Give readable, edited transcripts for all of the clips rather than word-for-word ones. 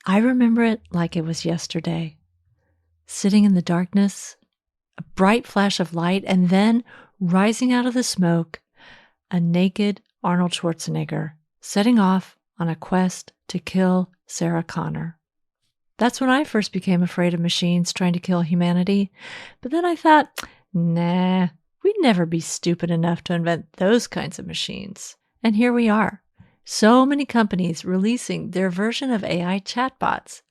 I remember it like it was yesterday. Sitting in the darkness, a bright flash of light, and then, rising out of the smoke, a naked Arnold Schwarzenegger setting off on a quest to kill Sarah Connor. That's when I first became afraid of machines trying to kill humanity. But then I thought, nah, we'd never be stupid enough to invent those kinds of machines. And here we are. So many companies releasing their version of AI chatbots.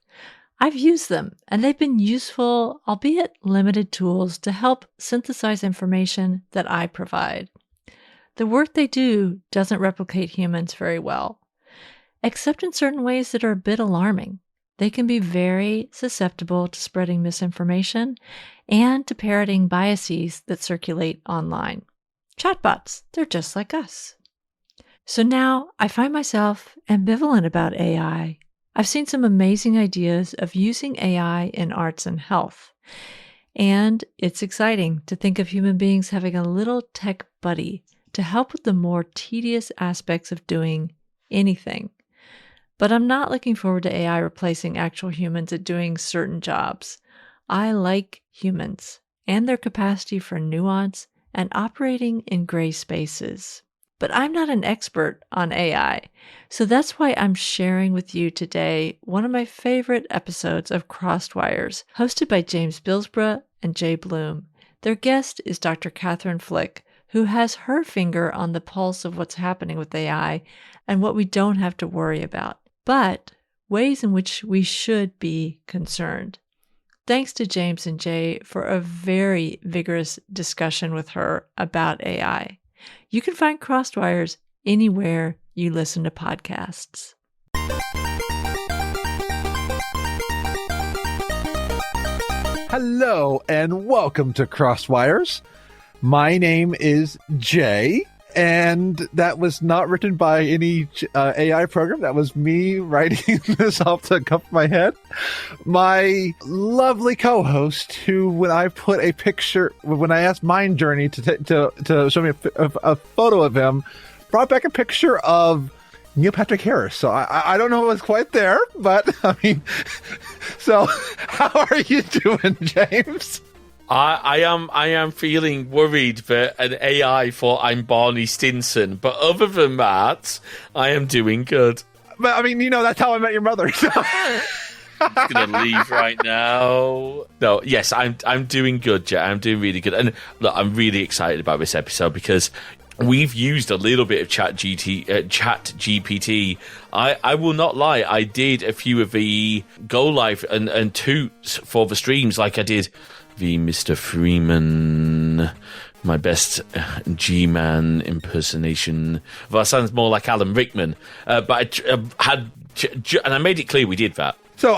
I've used them, and they've been useful, albeit limited tools to help synthesize information that I provide. The work they do doesn't replicate humans very well, except in certain ways that are a bit alarming. They can be very susceptible to spreading misinformation and to parroting biases that circulate online. Chatbots, they're just like us. So now I find myself ambivalent about AI. I've seen some amazing ideas of using AI in arts and health. And it's exciting to think of human beings having a little tech buddy to help with the more tedious aspects of doing anything. But I'm not looking forward to AI replacing actual humans at doing certain jobs. I like humans and their capacity for nuance and operating in gray spaces. But I'm not an expert on AI, so that's why I'm sharing with you today one of my favorite episodes of Crossed Wires, hosted by James Bilsbrough and Jay Bloom. Their guest is Dr. Catherine Flick, who has her finger on the pulse of what's happening with AI and what we don't have to worry about, but ways in which we should be concerned. Thanks to James and Jay for a very vigorous discussion with her about AI. You can find Crossed Wires anywhere you listen to podcasts. Hello and welcome to Crossed Wires. My name is Jay, and that was not written by any AI program. That was me writing this off the cuff of my head. My lovely co-host, who, when I asked Mind Journey to show me a photo of him, brought back a picture of Neil Patrick Harris. So I don't know if it was quite there, but I mean, so how are you doing, James? I am feeling worried that an AI thought I'm Barney Stinson, but other than that, I am doing good. But I mean, that's how I met your mother. So. I'm gonna leave right now. No, yes, I'm doing good, Jet. I'm doing really good, and look, I'm really excited about this episode because we've used a little bit of ChatGPT. I will not lie. I did a few of the go live and toots for the streams, like I did the Mr. Freeman, my best G-Man impersonation. Well, that sounds more like Alan Rickman. But I had, and I made it clear we did that. So,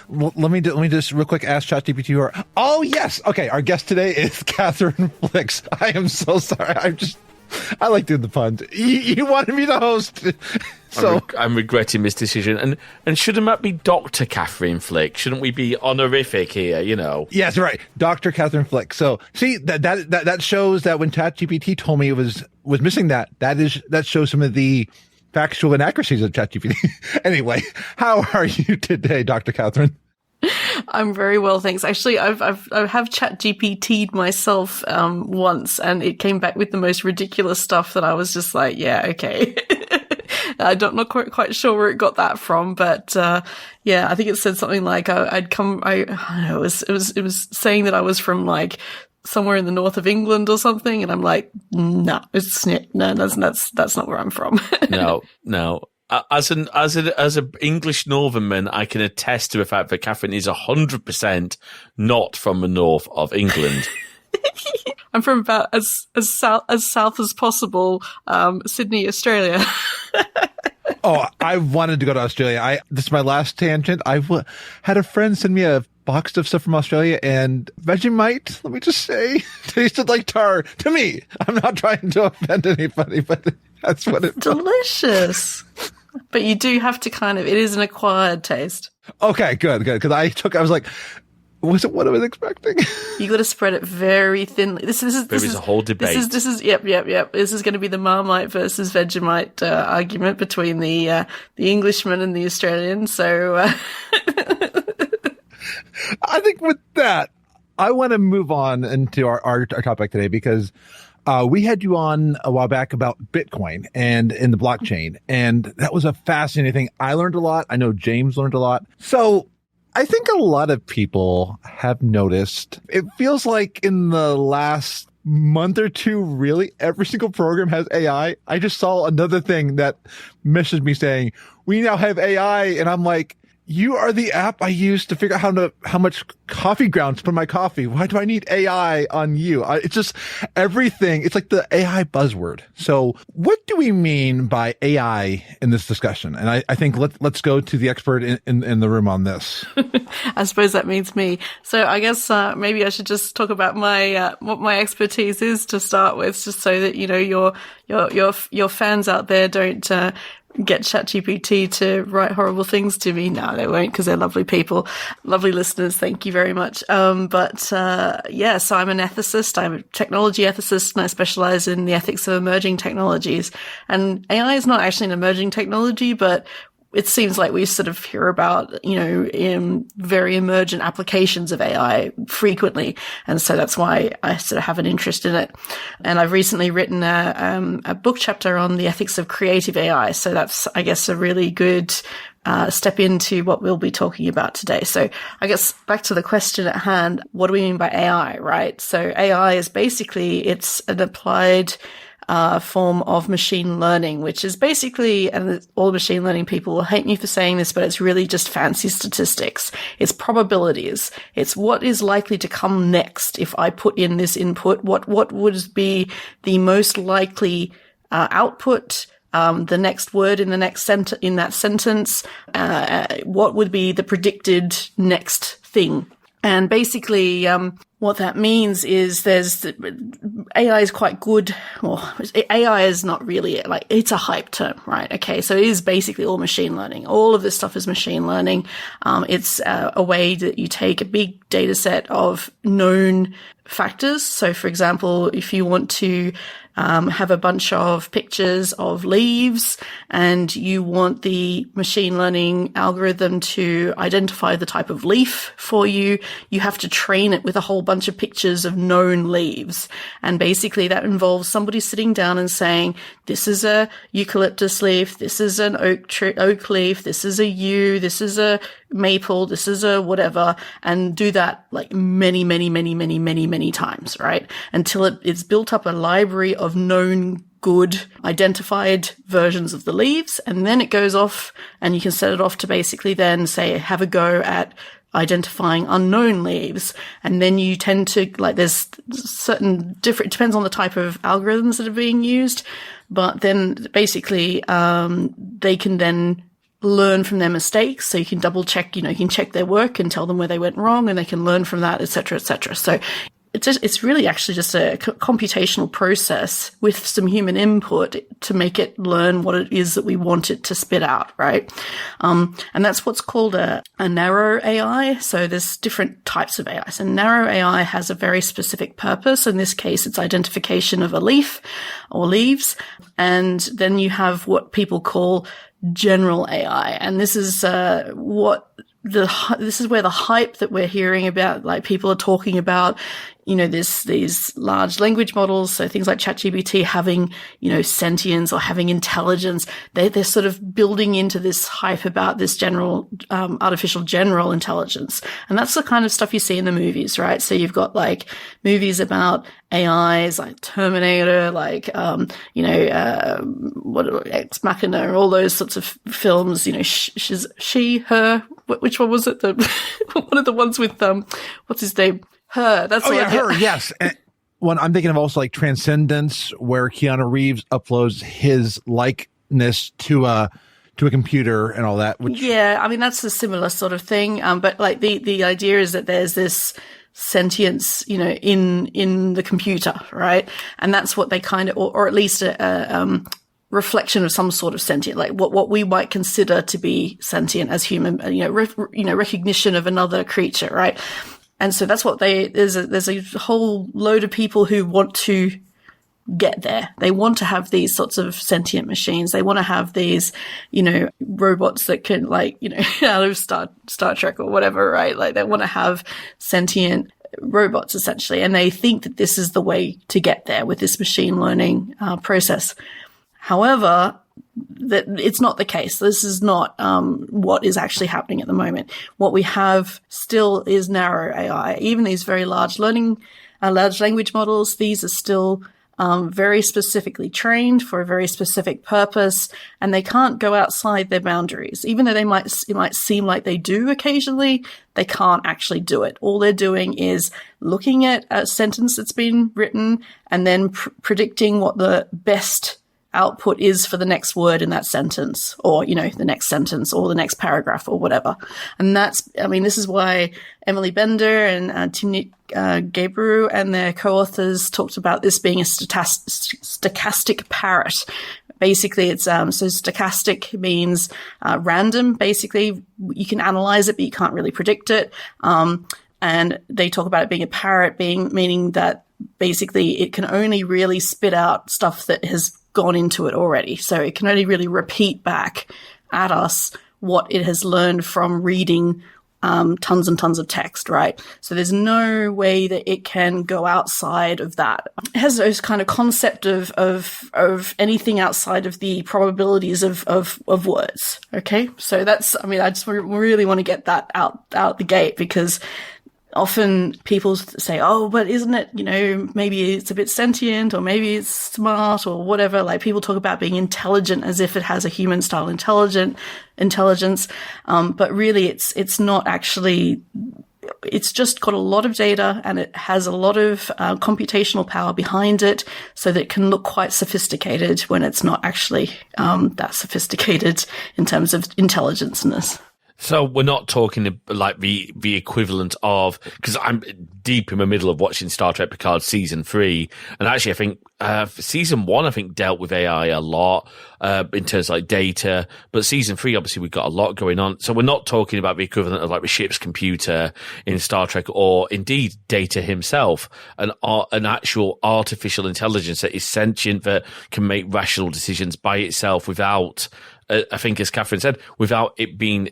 let me just real quick ask ChatGPT. Oh yes, okay. Our guest today is Catherine Flicks. I am so sorry. I like doing the puns. You wanted me to host. So I'm regretting this decision. And shouldn't that be Dr. Catherine Flick? Shouldn't we be honorific here, Yes, right. Dr. Catherine Flick. So see, that shows that when ChatGPT told me it was missing that shows some of the factual inaccuracies of ChatGPT. Anyway, how are you today, Dr. Catherine? I'm very well, thanks. Actually, I have ChatGPT'd myself once, and it came back with the most ridiculous stuff that I was just like, yeah, okay. I'm not quite sure where it got that from, but yeah, I think it said something like I don't know, it was saying that I was from like somewhere in the north of England or something, and I'm like, no, that's not where I'm from. No. As an English Northernman, I can attest to the fact that Catherine is 100% not from the north of England. I'm from about as south as possible, Sydney, Australia. Oh, I wanted to go to Australia. This is my last tangent. I had a friend send me a box of stuff from Australia, and Vegemite, let me just say, tasted like tar to me. I'm not trying to offend anybody, but that's what it's delicious. But you do have to it is an acquired taste. Okay, good. Because I was like, was it what I was expecting? You got to spread it very thinly. This is a whole debate. This is yep. This is going to be the Marmite versus Vegemite argument between the Englishman and the Australian. So I think with that, I want to move on into our topic today because we had you on a while back about Bitcoin and in the blockchain. And that was a fascinating thing. I learned a lot. I know James learned a lot. So I think a lot of people have noticed, it feels like in the last month or two, really, every single program has AI. I just saw another thing that messaged me saying, we now have AI. And I'm like, you are the app I use to figure out how much coffee grounds to put in my coffee. Why do I need AI on you? It's just everything. It's like the AI buzzword. So what do we mean by AI in this discussion? And I think let's go to the expert in the room on this. I suppose that means me. So I guess maybe I should just talk about my what my expertise is to start with, just so that your fans out there don't get ChatGPT to write horrible things to me. No, they won't, because they're lovely people, lovely listeners. Thank you very much. So I'm an ethicist. I'm a technology ethicist, and I specialize in the ethics of emerging technologies. And AI is not actually an emerging technology, but it seems like we sort of hear about, in very emergent applications of AI frequently. And so that's why I sort of have an interest in it. And I've recently written a book chapter on the ethics of creative AI. So that's, I guess, a really good step into what we'll be talking about today. So I guess back to the question at hand, what do we mean by AI, right? So AI is basically, it's an applied form of machine learning, which is basically, and all machine learning people will hate me for saying this, but it's really just fancy statistics. It's probabilities. It's what is likely to come next if I put in this input. What would be the most likely output? The next word in the next in that sentence. What would be the predicted next thing? And basically, what that means is AI is quite good. Well, AI is not really it's a hype term, right? Okay. So it is basically all machine learning. All of this stuff is machine learning. It's a way that you take a big data set of known factors. So for example, if you want to have a bunch of pictures of leaves and you want the machine learning algorithm to identify the type of leaf for you, you have to train it with a whole bunch of pictures of known leaves. And basically that involves somebody sitting down and saying, this is a eucalyptus leaf, this is an oak leaf, this is a yew, this is a maple, this is a whatever, and do that many, many, many, many, many, many times, right? Until it's built up a library of known good identified versions of the leaves. And then it goes off and you can set it off to basically then say, have a go at identifying unknown leaves. And then you tend to, there's certain different, it depends on the type of algorithms that are being used. But then basically, they can then learn from their mistakes. So you can double check, you can check their work and tell them where they went wrong, and they can learn from that, et cetera, et cetera. So it's really actually just a computational process with some human input to make it learn what it is that we want it to spit out, right? And that's what's called a narrow AI. So there's different types of AI. So narrow AI has a very specific purpose. In this case, it's identification of a leaf or leaves. And then you have what people call general AI. And this is this is where the hype that we're hearing about, people are talking about, these large language models. So things like ChatGPT having, sentience or having intelligence. They're sort of building into this hype about this general, artificial general intelligence. And that's the kind of stuff you see in the movies, right? So you've got movies about AIs like Terminator, Ex Machina, all those sorts of films, she, her, which one was it? One of the ones with, what's his name? Her. That's Her. Yes. And one I'm thinking of also Transcendence, where Keanu Reeves uploads his likeness to a computer and all that. That's a similar sort of thing. But the idea is that there's this sentience, in the computer, right? And that's what they kind of, or at least a reflection of some sort of sentient, what we might consider to be sentient as human, recognition of another creature, right? And so that's what there's a whole load of people who want to get there. They want to have these sorts of sentient machines. They want to have these, robots that can, out of Star Trek or whatever, right? Like, they want to have sentient robots, essentially. And they think that this is the way to get there with this machine learning process. However, that it's not the case. This is not what is actually happening at the moment. What we have still is narrow AI. Even these very large language models, these are still very specifically trained for a very specific purpose, and they can't go outside their boundaries. Even though it might seem like they do occasionally, they can't actually do it. All they're doing is looking at a sentence that's been written and then predicting what the best output is for the next word in that sentence, or, the next sentence or the next paragraph or whatever. And this is why Emily Bender and Timnit Gebru and their co-authors talked about this being a stochastic parrot. Basically, it's, so stochastic means random. Basically, you can analyze it, but you can't really predict it. And they talk about it being a parrot, meaning that basically it can only really spit out stuff that has gone into it already. So it can only really repeat back at us what it has learned from reading tons and tons of text, right? So there's no way that it can go outside of that. It has those kind of concept of anything outside of the probabilities of words. Okay. So that's, I just really want to get that out the gate, because often people say, oh, but isn't it, maybe it's a bit sentient, or maybe it's smart, or whatever. Like, people talk about being intelligent as if it has a human style intelligence. But really it's not actually, it's just got a lot of data, and it has a lot of computational power behind it, so that it can look quite sophisticated when it's not actually that sophisticated in terms of intelligence-ness. So we're not talking like the equivalent of, because I'm deep in the middle of watching Star Trek Picard season 3, and actually I think season 1 I think dealt with AI a lot in terms of like data, but season 3 obviously we've got a lot going on. So we're not talking about the equivalent of like the ship's computer in Star Trek, or indeed Data himself, an actual artificial intelligence that is sentient, that can make rational decisions by itself without, I think as Catherine said, without it being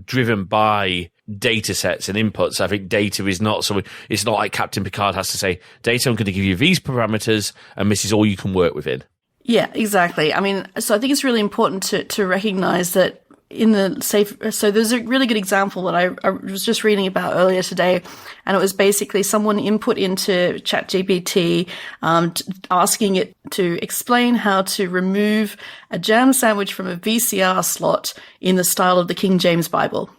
driven by data sets and inputs. I think data is not, so it's not like Captain Picard has to say, data, I'm going to give you these parameters and this is all you can work within. Yeah, exactly. So I think it's really important to recognize that in the safe, so there's a really good example that I was just reading about earlier today, and it was basically someone input into ChatGPT, asking it to explain how to remove a jam sandwich from a VCR slot in the style of the King James Bible.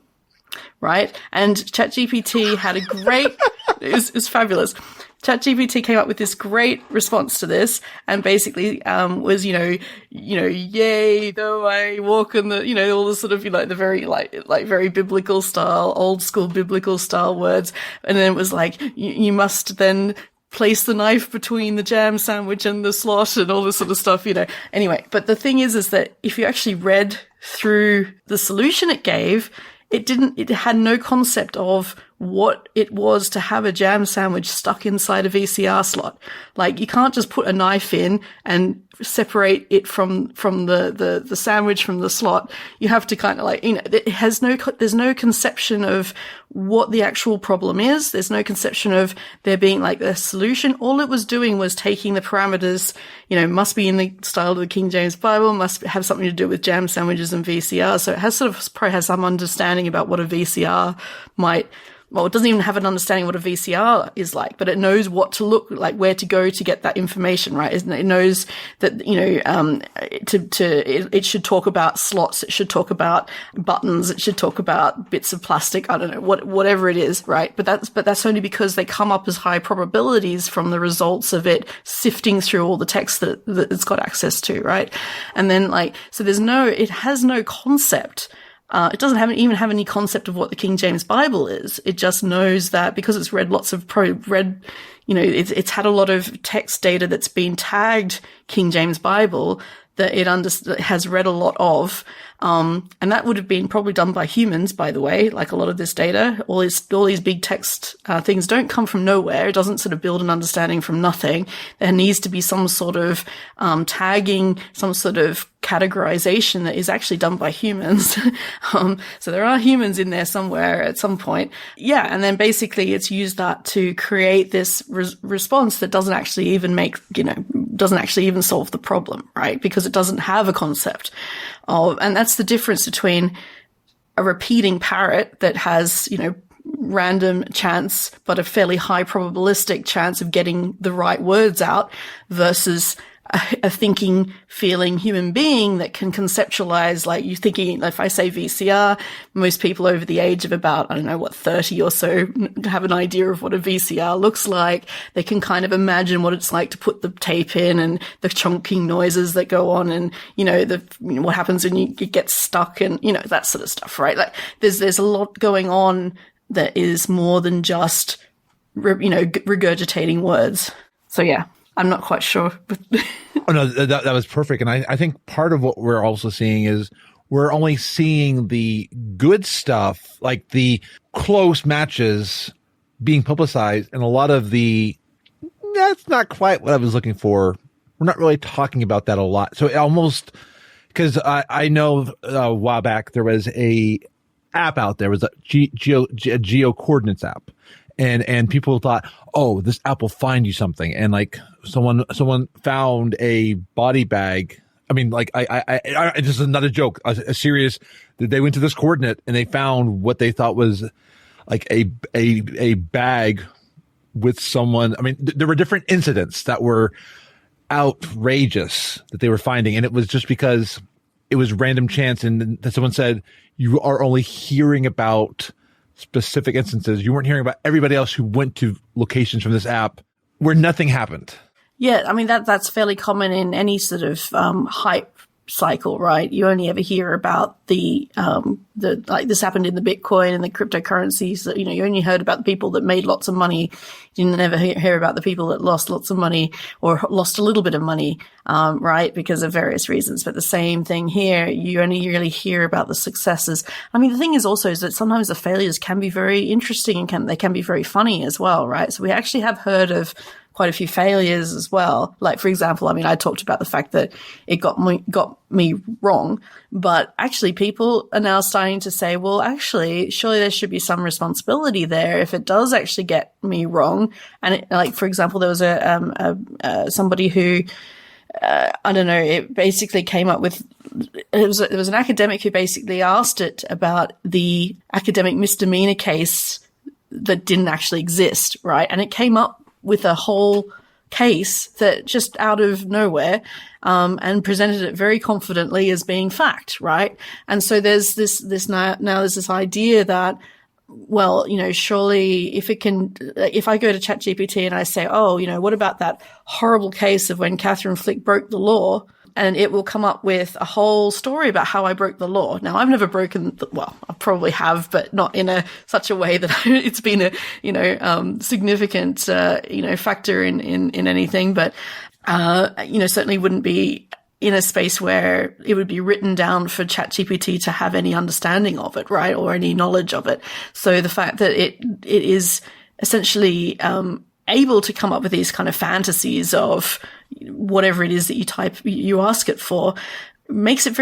Right? And ChatGPT had a great, it was fabulous. ChatGPT came up with this great response to this, and basically was yay though I walk in the all the sort of the very like very biblical style, old school biblical style words, and then it was like you must then place the knife between the jam sandwich and the slot and all this sort of stuff, Anyway, but the thing is that if you actually read through the solution it gave, it had no concept of what it was to have a jam sandwich stuck inside a VCR slot. Like, you can't just put a knife in and separate it from the sandwich from the slot. You have to kind of there's no conception of what the actual problem is. There's no conception of there being like a solution. All it was doing was taking the parameters, must be in the style of the King James Bible, must have something to do with jam sandwiches and VCR. So it has probably has some understanding about what a VCR it doesn't even have an understanding what a VCR is like, but it knows what to look like, where to go to get that information, right? Isn't it? It knows that, it should talk about slots. It should talk about buttons. It should talk about bits of plastic. I don't know, whatever it is, right? But that's only because they come up as high probabilities from the results of it sifting through all the text that it's got access to, right? And then so it has no concept. It doesn't even have any concept of what the King James Bible is. It just knows that because it's read lots of it's had a lot of text data that's been tagged King James Bible, that it has read a lot of. And that would have been probably done by humans, by the way, like a lot of this data. All these big text things don't come from nowhere. It doesn't sort of build an understanding from nothing. There needs to be some sort of tagging, some sort of categorization that is actually done by humans. So there are humans in there somewhere at some point. Yeah, and then basically it's used that to create this response that doesn't actually even doesn't actually even solve the problem, right? Because it doesn't have a concept of, and that's the difference between a repeating parrot that has, random chance, but a fairly high probabilistic chance of getting the right words out versus a thinking, feeling human being that can conceptualize, like you thinking, if I say VCR, most people over the age of about, 30 or so have an idea of what a VCR looks like. They can kind of imagine what it's like to put the tape in and the chunking noises that go on and, what happens when it gets stuck and, that sort of stuff, right? Like there's a lot going on that is more than just, regurgitating words. So yeah. I'm not quite sure. Oh, no, that was perfect. And I think part of what we're also seeing is we're only seeing the good stuff, like the close matches being publicized, and a lot of that's not quite what I was looking for. We're not really talking about that a lot. So it almost, because I know a while back there was a app out there, was a geo coordinates app. And people thought, oh, this app will find you something. And like someone found a body bag. I mean, like I this is not a joke, a serious, they went to this coordinate and they found what they thought was like a bag with someone. I mean, there were different incidents that were outrageous that they were finding. And it was just because it was random chance. And then someone said, you are only hearing about specific instances. You weren't hearing about everybody else who went to locations from this app where nothing happened. Yeah, I mean, that's fairly common in any sort of hype cycle, right? You only ever hear about the like this happened in the Bitcoin and the cryptocurrencies that, you only heard about the people that made lots of money. You didn't ever hear about the people that lost lots of money or lost a little bit of money, right? Because of various reasons. But the same thing here, you only really hear about the successes. I mean, the thing is also is that sometimes the failures can be very interesting and they can be very funny as well, right? So we actually have heard of quite a few failures as well. Like, for example, I mean, I talked about the fact that it got me wrong, but actually people are now starting to say, well, actually, surely there should be some responsibility there if it does actually get me wrong. And like, for example, there was somebody who, I don't know, it basically came up with, it was an academic who basically asked it about the academic misdemeanor case that didn't actually exist, right? And it came up with a whole case that just out of nowhere, and presented it very confidently as being fact, right? And so there's this now there's this idea that, well, surely if I go to ChatGPT and I say, oh, what about that horrible case of when Catherine Flick broke the law? And it will come up with a whole story about how I broke the law. Now, I've never broken well, I probably have, but not in such a way that it's been a, significant, factor in anything. But, certainly wouldn't be in a space where it would be written down for ChatGPT to have any understanding of it, right? Or any knowledge of it. So the fact that it is essentially, able to come up with these kind of fantasies of whatever it is that you ask it for, makes it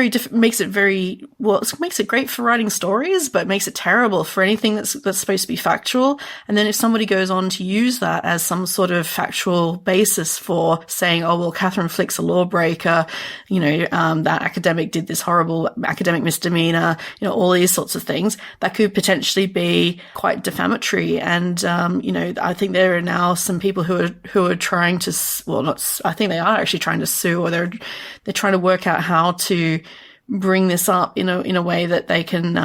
great for writing stories, but makes it terrible for anything that's supposed to be factual. And then if somebody goes on to use that as some sort of factual basis for saying, oh, well, Catherine Flick's a lawbreaker, that academic did this horrible academic misdemeanor, all these sorts of things, that could potentially be quite defamatory. And, I think there are now some people who are trying to, I think they are actually trying to sue, or they're trying to work out how to bring this up in a way that they can,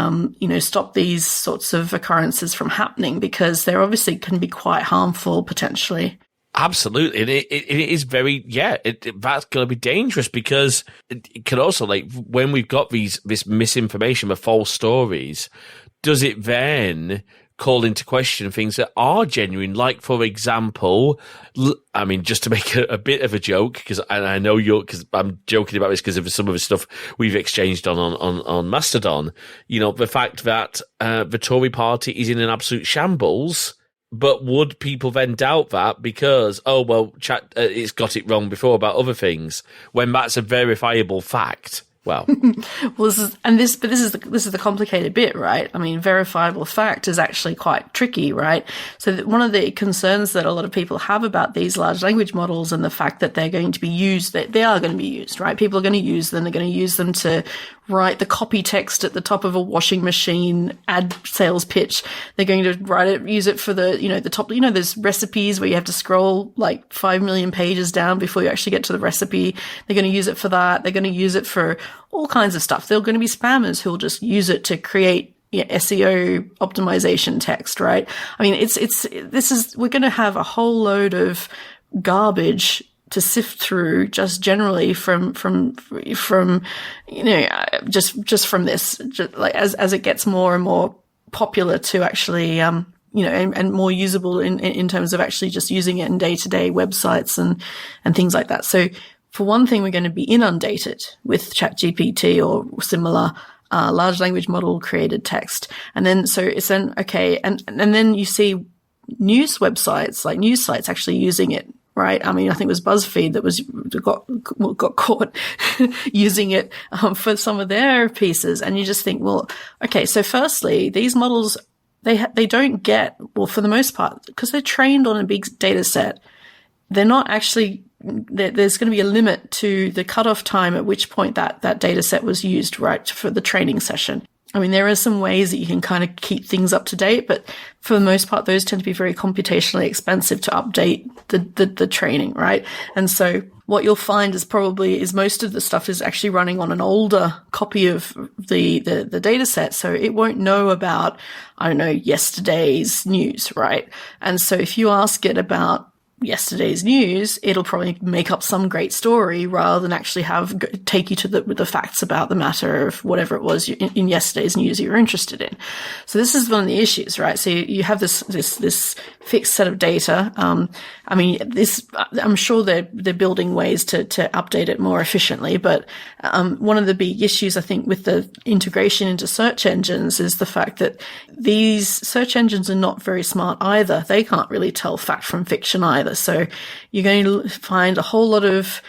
stop these sorts of occurrences from happening, because they're obviously can be quite harmful potentially. Absolutely. And it is very, that's going to be dangerous, because it can also, like, when we've got this misinformation, the false stories, does it then call into question things that are genuine. Like, for example, I mean, just to make a bit of a joke, because I know because I'm joking about this because of some of the stuff we've exchanged on Mastodon. You know, the fact that the Tory party is in an absolute shambles. But would people then doubt that because, oh, well, it's got it wrong before about other things, when that's a verifiable fact? Well, this is the complicated bit, right? I mean, verifiable fact is actually quite tricky, right? So one of the concerns that a lot of people have about these large language models and the fact that they're going to be used, that they are going to be used, right? People are going to use them. They're going to use them to write the copy text at the top of a washing machine ad sales pitch. They're going to use it for the top, there's recipes where you have to scroll like 5 million pages down before you actually get to the recipe. They're going to use it for that. They're going to use it for all kinds of stuff. There are going to be spammers who'll just use it to create SEO optimization text, right? I mean, we're going to have a whole load of garbage to sift through just generally from just from this, just like as it gets more and more popular to actually, and more usable in terms of actually just using it in day-to-day websites and things like that. So, for one thing, we're going to be inundated with ChatGPT or similar large language model created text. And then, so it's then, okay. And then you see news websites, like news sites actually using it, right? I mean, I think it was BuzzFeed that got caught using it for some of their pieces. And you just think, well, okay. So firstly, these models, they don't get, well, for the most part, because they're trained on a big data set, they're not actually, there's going to be a limit to the cutoff time at which point that data set was used, right, for the training session. I mean, there are some ways that you can kind of keep things up to date, but for the most part, those tend to be very computationally expensive to update the training, right? And so what you'll find is most of the stuff is actually running on an older copy of the data set. So it won't know about, I don't know, yesterday's news, right? And so if you ask it about yesterday's news, it'll probably make up some great story rather than actually take you to the facts about the matter of whatever it was in yesterday's news you're interested in. So this is one of the issues, right? So you have this fixed set of data. I mean, I'm sure they're building ways to update it more efficiently, but one of the big issues I think with the integration into search engines is the fact that these search engines are not very smart either. They can't really tell fact from fiction either. So you're going to find a whole lot of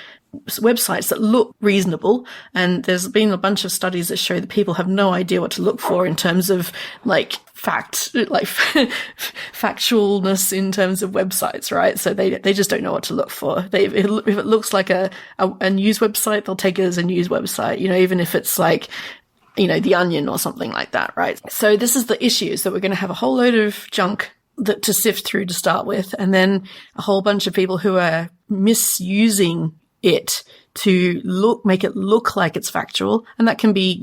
websites that look reasonable, and there's been a bunch of studies that show that people have no idea what to look for in terms of like factualness in terms of websites, right? So they just don't know what to look for. If it looks like a news website, they'll take it as a news website, even if it's like, The Onion or something like that, right? So this is the issue, is that we're going to have a whole load of junk to sift through to start with, and then a whole bunch of people who are misusing it to make it look like it's factual. And that can be,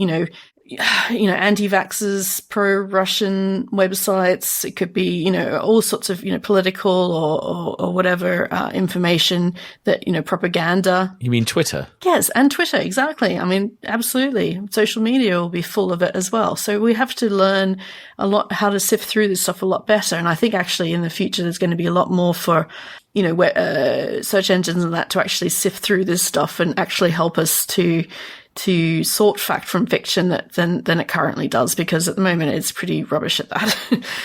anti-vaxxers, pro-Russian websites. It could be, all sorts of, political or whatever, information that, propaganda. You mean Twitter? Yes. And Twitter. Exactly. I mean, absolutely. Social media will be full of it as well. So we have to learn a lot how to sift through this stuff a lot better. And I think actually in the future, there's going to be a lot more for, search engines and that to actually sift through this stuff and actually help us to sort fact from fiction than it currently does, because at the moment it's pretty rubbish at that.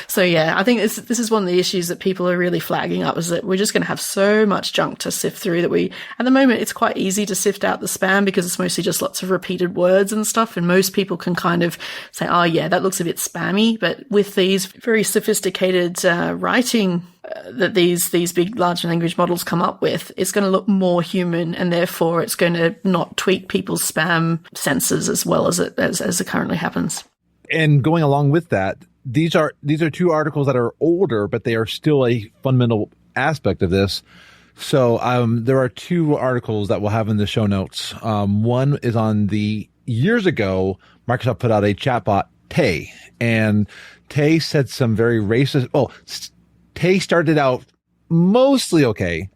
So yeah, I think this is one of the issues that people are really flagging up, is that we're just going to have so much junk to sift through that at the moment it's quite easy to sift out the spam because it's mostly just lots of repeated words and stuff, and most people can kind of say, oh yeah, that looks a bit spammy. But with these very sophisticated writing that these big large language models come up with, it's going to look more human, and therefore it's going to not tweak people's spam senses as well as it currently happens. And going along with that, these are two articles that are older, but they are still a fundamental aspect of this. So there are two articles that we'll have in the show notes. One is on years ago, Microsoft put out a chatbot, Tay, and Tay said some very racist. Well, Tay started out mostly okay,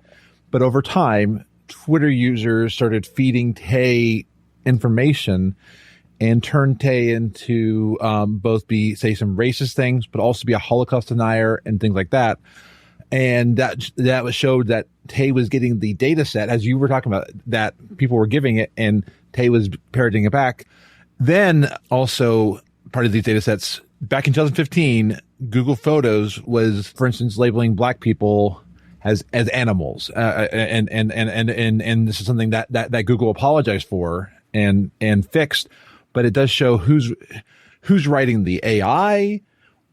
but over time, Twitter users started feeding Tay information and turn Tay into both be, say, some racist things, but also be a Holocaust denier and things like that. And that was showed that Tay was getting the data set, as you were talking about, that people were giving it, and Tay was parroting it back. Then also part of these data sets, back in 2015, Google Photos was, for instance, labeling Black people as animals, and this is something that Google apologized for and fixed. But it does show who's writing the AI,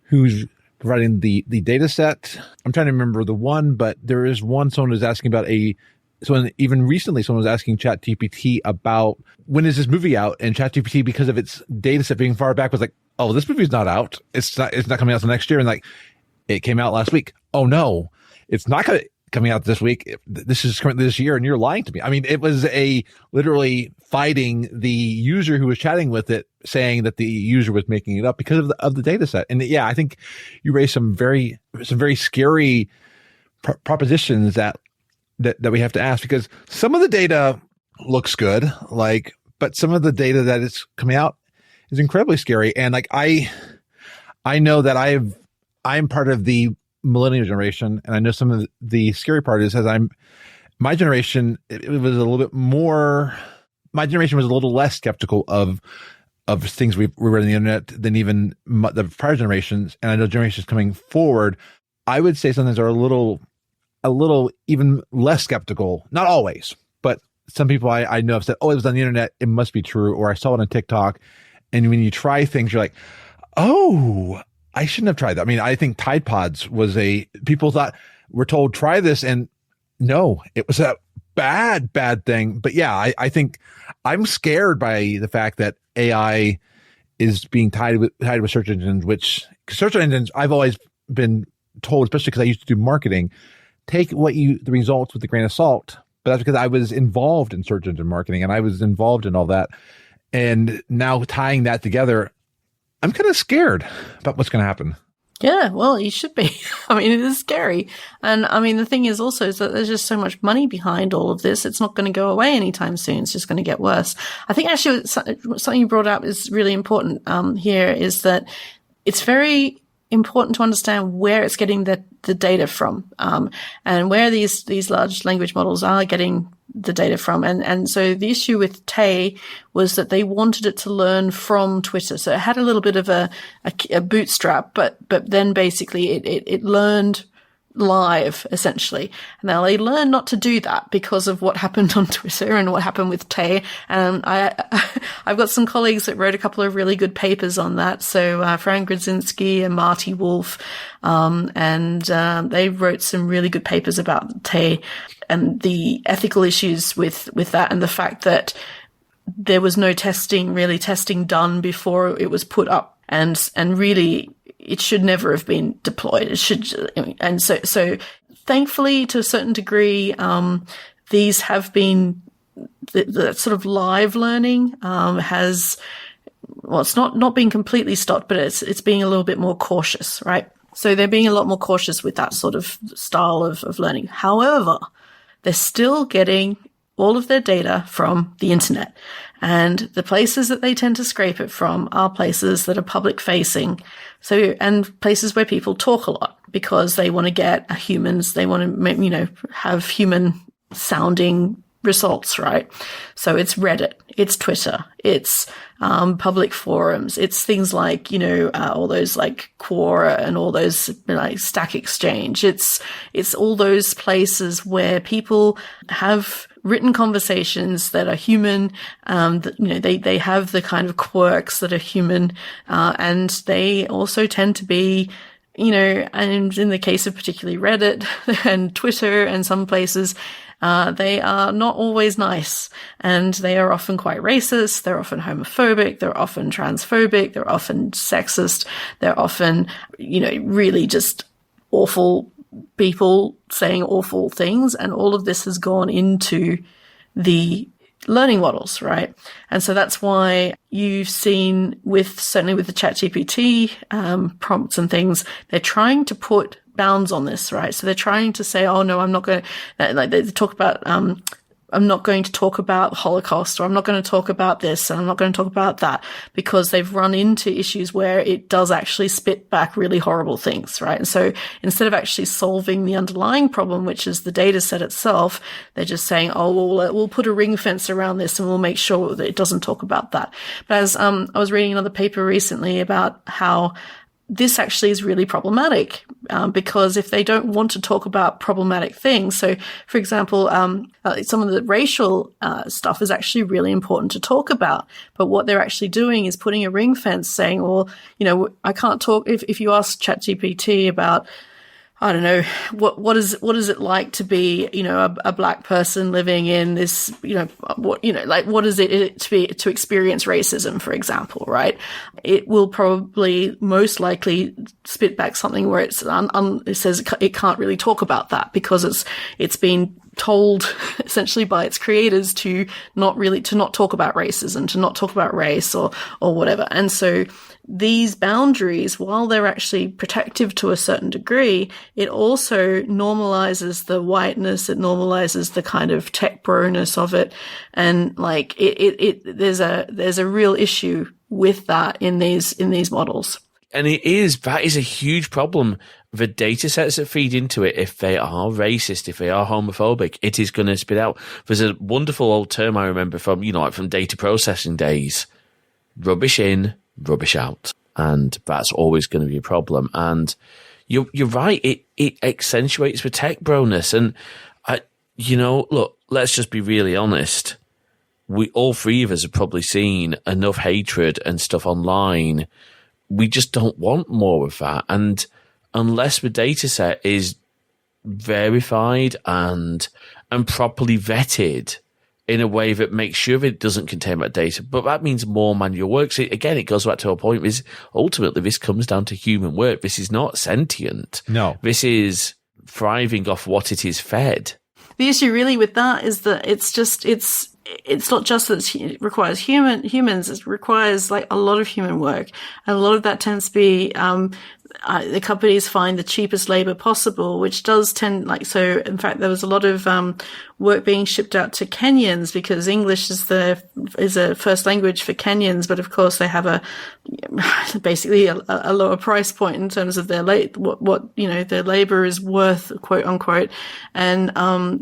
who's providing the data set. I'm trying to remember the one, but there is one. Someone was asking about even recently, someone was asking ChatGPT about when is this movie out, and ChatGPT, because of its data set being far back, was like, "Oh, this movie's not out. It's not coming out until next year." And like, it came out last week. Oh no, it's not coming out this week. This is currently this year, and you're lying to me. I mean, it was literally fighting the user who was chatting with it, saying that the user was making it up because of the data set. And yeah, I think you raised some very scary propositions that we have to ask, because some of the data looks good, but some of the data that is coming out is incredibly scary. And like, I know that I'm part of the millennial generation, and I know some of the scary part is, my generation, it was a little bit more, my generation was a little less skeptical of things we read on the internet than even the prior generations. And I know generations coming forward, I would say sometimes are a little even less skeptical. Not always, but some people I know have said, "Oh, it was on the internet, it must be true," or "I saw it on TikTok." And when you try things, you're like, "Oh, I shouldn't have tried that." I mean, I think Tide Pods people were told, try this, and no, it was a bad thing. But yeah, I think I'm scared by the fact that AI is being tied with search engines, which search engines, I've always been told, especially because I used to do marketing, take the results with a grain of salt. But that's because I was involved in search engine marketing, and I was involved in all that. And now tying that together, I'm kind of scared about what's going to happen. Yeah, well, you should be. I mean, it is scary. And I mean, the thing is also is that there's just so much money behind all of this. It's not going to go away anytime soon. It's just going to get worse. I think actually something you brought up is really important here, is that it's very important to understand where it's getting the data from, and where these large language models are getting the data from. And so the issue with Tay was that they wanted it to learn from Twitter. So it had a little bit of a bootstrap, but then basically it learned live, essentially. Now they learned not to do that because of what happened on Twitter and what happened with Tay. And I've got some colleagues that wrote a couple of really good papers on that. So Fran Grodzinski and Marty Wolf, and they wrote some really good papers about Tay and the ethical issues with that, and the fact that there was no testing done before it was put up, and really it should never have been deployed. It should, and so thankfully, to a certain degree, these have been the sort of live learning has, well, it's not being completely stopped, but it's being a little bit more cautious, right? So they're being a lot more cautious with that sort of style of learning. However, they're still getting all of their data from the internet. And the places that they tend to scrape it from are places that are public facing. So, and places where people talk a lot because they want to get humans, they want to, have human sounding results, right? So it's Reddit, it's Twitter, it's public forums, it's things like, all those like Quora and all those like Stack Exchange. It's all those places where people have written conversations that are human, they have the kind of quirks that are human, and they also tend to be, and in the case of particularly Reddit and Twitter and some places, they are not always nice, and they are often quite racist. They're often homophobic. They're often transphobic. They're often sexist. They're often, really just awful people saying awful things. And all of this has gone into the learning models, right? And so that's why you've seen certainly with the ChatGPT prompts and things, they're trying to put bounds on this, right? So they're trying to say, oh no, I'm not going to, like they talk about I'm not going to talk about Holocaust, or I'm not going to talk about this, and I'm not going to talk about that, because they've run into issues where it does actually spit back really horrible things, right? And so instead of actually solving the underlying problem, which is the data set itself, they're just saying, oh, well, we'll put a ring fence around this and we'll make sure that it doesn't talk about that. But as I was reading another paper recently about how this actually is really problematic, because if they don't want to talk about problematic things, so for example, some of the racial stuff is actually really important to talk about, but what they're actually doing is putting a ring fence, saying, well, I can't talk. If you ask ChatGPT about, I don't know, what is it like to be, a black person living in this, what is it to experience racism, for example, right? It will probably most likely spit back something where it says it can't really talk about that, because it's been told essentially by its creators to not talk about racism, to not talk about race or whatever. And so these boundaries, while they're actually protective to a certain degree, it also normalizes the whiteness, it normalizes the kind of tech bro-ness of it. And there's a real issue with that in these models. And that is a huge problem. The data sets that feed into it, if they are racist, if they are homophobic, it is going to spit out. There's a wonderful old term I remember from, from data processing days: rubbish in, rubbish out. And that's always going to be a problem. And you're right. It accentuates the tech broness. And, look, let's just be really honest. All three of us have probably seen enough hatred and stuff online. We just don't want more of that. And unless the data set is verified and properly vetted in a way that makes sure that it doesn't contain that data, but that means more manual work. So again, it goes back to a point, is ultimately this comes down to human work. This is not sentient. No. This is thriving off what it is fed. The issue really with that is that it's not just that it requires humans, it requires a lot of human work. And a lot of that tends to be, the companies find the cheapest labor possible, which does tend, so in fact, there was a lot of, work being shipped out to Kenyans, because English is a first language for Kenyans, but of course they have basically a lower price point in terms of their their labor is worth, quote unquote. And,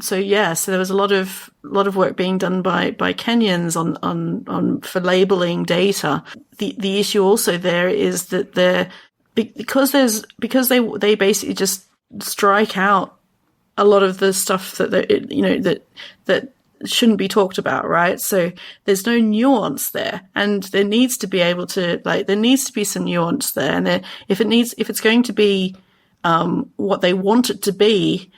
so there was a lot of work being done by Kenyans on for labeling data. The issue also there is that because they basically just strike out a lot of the stuff that shouldn't be talked about, right? So there's no nuance there, and there needs to be some nuance there. And if it's going to be what they want it to be,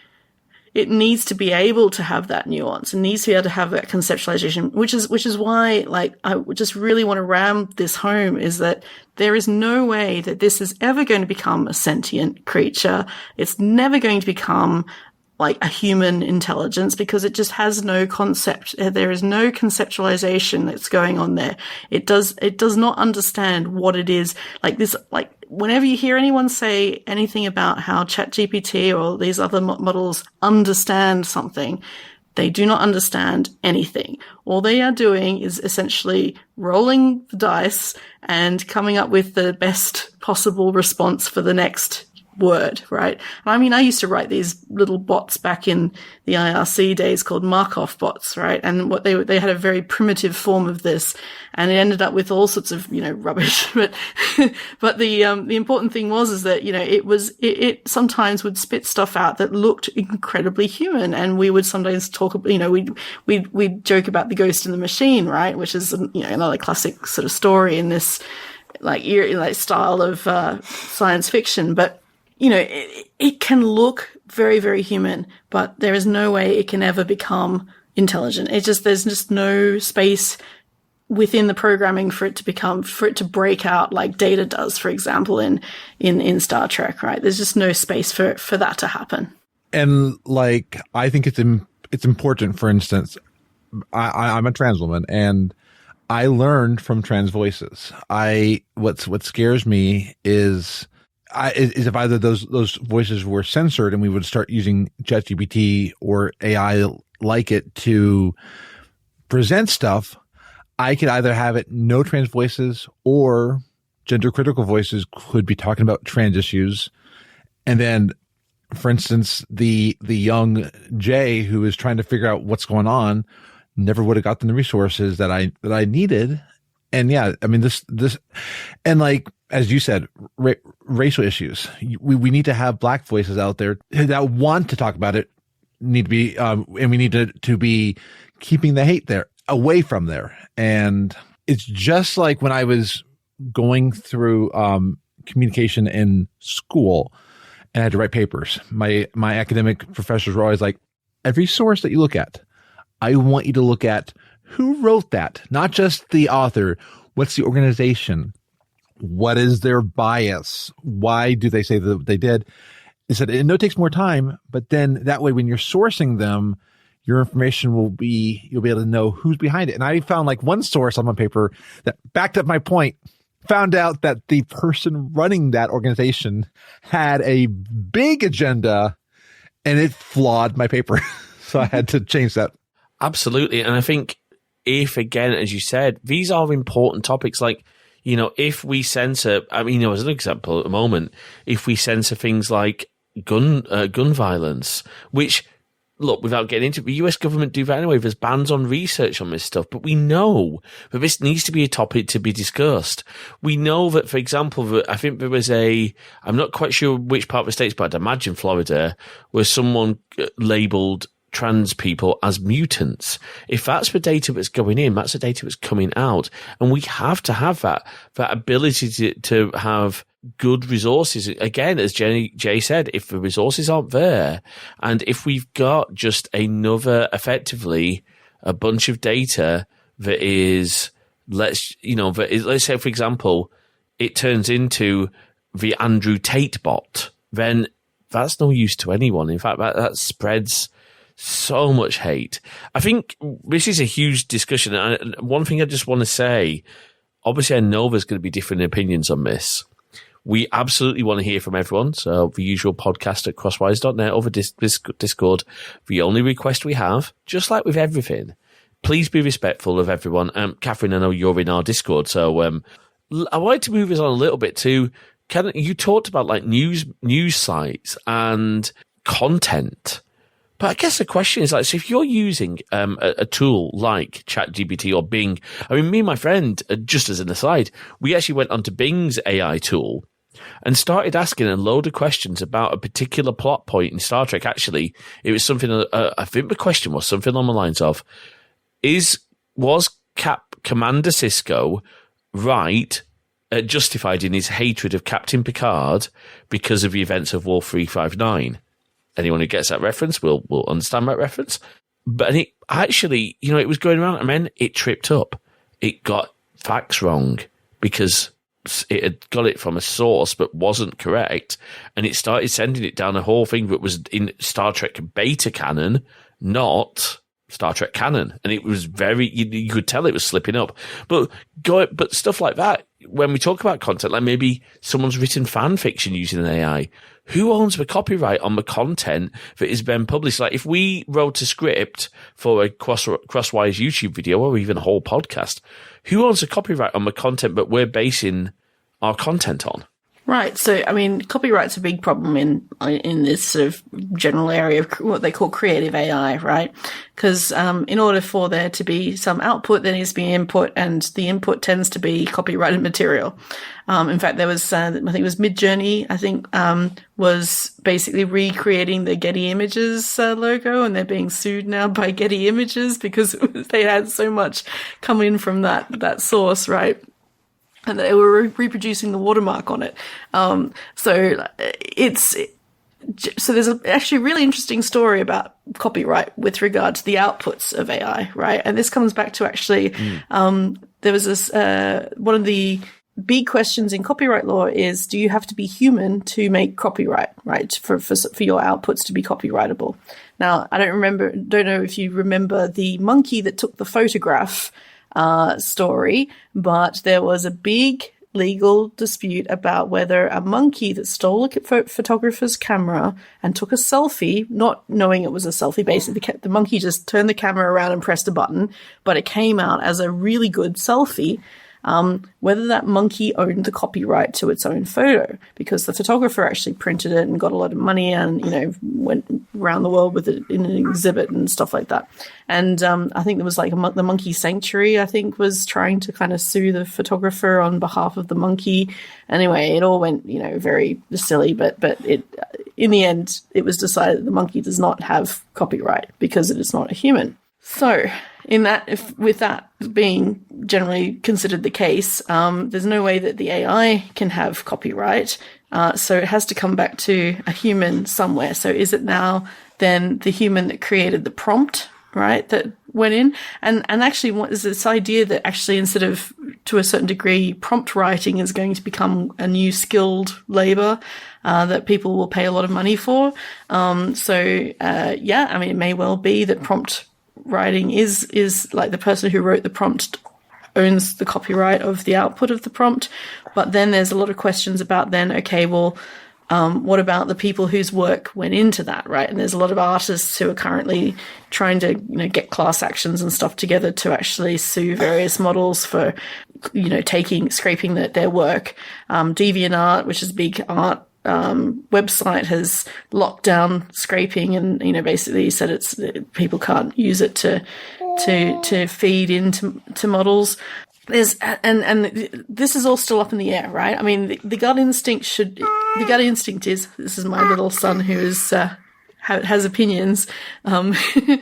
it needs to be able to have that nuance and needs to be able to have that conceptualization, which is why, I just really want to ram this home, is that there is no way that this is ever going to become a sentient creature. It's never going to become a human intelligence, because it just has no concept. There is no conceptualization that's going on there. It does not understand what it is. Whenever you hear anyone say anything about how ChatGPT or these other models understand something, they do not understand anything. All they are doing is essentially rolling the dice and coming up with the best possible response for the next word, right? I mean, I used to write these little bots back in the IRC days called Markov bots, right? And what they had a very primitive form of this, and it ended up with all sorts of, rubbish. But the important thing is that, it sometimes would spit stuff out that looked incredibly human. And we would sometimes talk, we'd joke about the ghost in the machine, right? Which is, another classic sort of story in this, style of, science fiction. But, it can look very, very human, but there is no way it can ever become intelligent. There's just no space within the programming for it to break out like Data does, for example, in Star Trek, right? There's just no space for that to happen. And I think it's important, for instance, I'm a trans woman, and I learned from trans voices. What scares me is if either those voices were censored and we would start using ChatGPT or AI like it to present stuff, I could either have it no trans voices or gender critical voices could be talking about trans issues. And then, for instance, the young Jay who is trying to figure out what's going on never would have gotten the resources that I needed. And yeah, I mean, this, and like, as you said, racial issues, we need to have Black voices out there that want to talk about it, need to be, and we need to be keeping the hate there, away from there. And it's just like when I was going through, communication in school and I had to write papers. My academic professors were always like, every source that you look at, I want you to look at who wrote that, not just the author. What's the organization? What is their bias? Why do they say that they did? They said, I know it takes more time, but then that way when you're sourcing them, your information you'll be able to know who's behind it. And I found like one source on my paper that backed up my point, found out that the person running that organization had a big agenda and it flawed my paper. So I had to change that. Absolutely. And I think if, again, as you said, these are important topics, like, if we censor, as an example at the moment, if we censor things like gun violence, which, look, without getting into it, the US government do that anyway. There's bans on research on this stuff, but we know that this needs to be a topic to be discussed. We know that, for example, that I think there was I'm not quite sure which part of the States, but I'd imagine Florida, where someone labeled trans people as mutants. If that's the data that's going in, that's the data that's coming out. And we have to have that ability to have good resources. Again, as Jay said, if the resources aren't there, and if we've got just effectively a bunch of data that is, let's say, for example, it turns into the Andrew Tate bot, then that's no use to anyone. In fact, that spreads so much hate. I think this is a huge discussion. And one thing I just want to say, obviously I know there's going to be different opinions on this. We absolutely want to hear from everyone. So the usual podcast at crosswise.net over Discord. The only request we have, just like with everything, please be respectful of everyone. Catherine, I know you're in our Discord. So I wanted to move us on a little bit to you talked about like news sites and content. But I guess the question is, like, so if you're using a tool like ChatGPT or Bing, me and my friend, just as an aside, we actually went onto Bing's AI tool and started asking a load of questions about a particular plot point in Star Trek. Actually, it was something, I think the question was something along the lines of, was Commander Sisko justified in his hatred of Captain Picard because of the events of War 359? Anyone who gets that reference will understand that reference. But it actually, it was going around and then it tripped up. It got facts wrong because it had got it from a source but wasn't correct. And it started sending it down a whole thing that was in Star Trek beta canon, not Star Trek canon. And it was very, you could tell it was slipping up. But stuff like that, when we talk about content, like maybe someone's written fan fiction using an AI, who owns the copyright on the content that is then published? Like if we wrote a script for a Crosswise YouTube video or even a whole podcast, who owns the copyright on the content that we're basing our content on? Right. So, copyright's a big problem in this sort of general area of what they call creative AI, right? Because in order for there to be some output, there needs to be input, and the input tends to be copyrighted material. In fact, there was, I think it was Midjourney, was basically recreating the Getty Images logo, and they're being sued now by Getty Images because they had so much come in from that source, right? And they were reproducing the watermark on it. So there's actually a really interesting story about copyright with regard to the outputs of AI, right? And this comes back to actually, there was this, one of the big questions in copyright law is, do you have to be human to make copyright, right? For your outputs to be copyrightable. Now, I don't know if you remember the monkey that took the photograph story, but there was a big legal dispute about whether a monkey that stole a photographer's camera and took a selfie, not knowing it was a selfie, basically the monkey just turned the camera around and pressed a button, but it came out as a really good selfie, whether that monkey owned the copyright to its own photo, because the photographer actually printed it and got a lot of money and, went around the world with it in an exhibit and stuff like that. And I think there was like the Monkey Sanctuary, I think, was trying to kind of sue the photographer on behalf of the monkey. Anyway, it all went, very silly, but it, in the end, it was decided that the monkey does not have copyright because it is not a human. So, with that being generally considered the case, there's no way that the AI can have copyright. So it has to come back to a human somewhere. So is it now then the human that created the prompt, right, that went in? And actually, what is this idea that actually, instead of, to a certain degree, prompt writing is going to become a new skilled labor that people will pay a lot of money for? It may well be that prompt writing is like the person who wrote the prompt owns the copyright of the output of the prompt. But then there's a lot of questions about what about the people whose work went into that, right? And there's a lot of artists who are currently trying to, get class actions and stuff together to actually sue various models for, scraping their work. DeviantArt, which is a big art website, has locked down scraping and, basically said people can't use it to feed into models. And this is all still up in the air, right? I mean, the gut instinct is, this is my little son who is, has opinions. The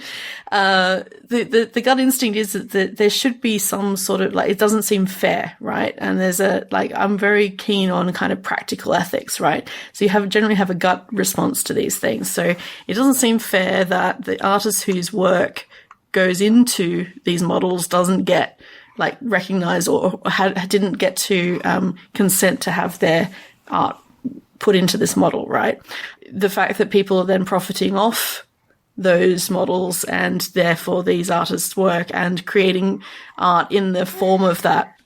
gut instinct is that there should be some sort of, it doesn't seem fair, right? And there's I'm very keen on kind of practical ethics, right? So you generally have a gut response to these things. So it doesn't seem fair that the artist whose work goes into these models doesn't get recognized or didn't get to consent to have their art put into this model, right? The fact that people are then profiting off those models and therefore these artists' work and creating art in the form of that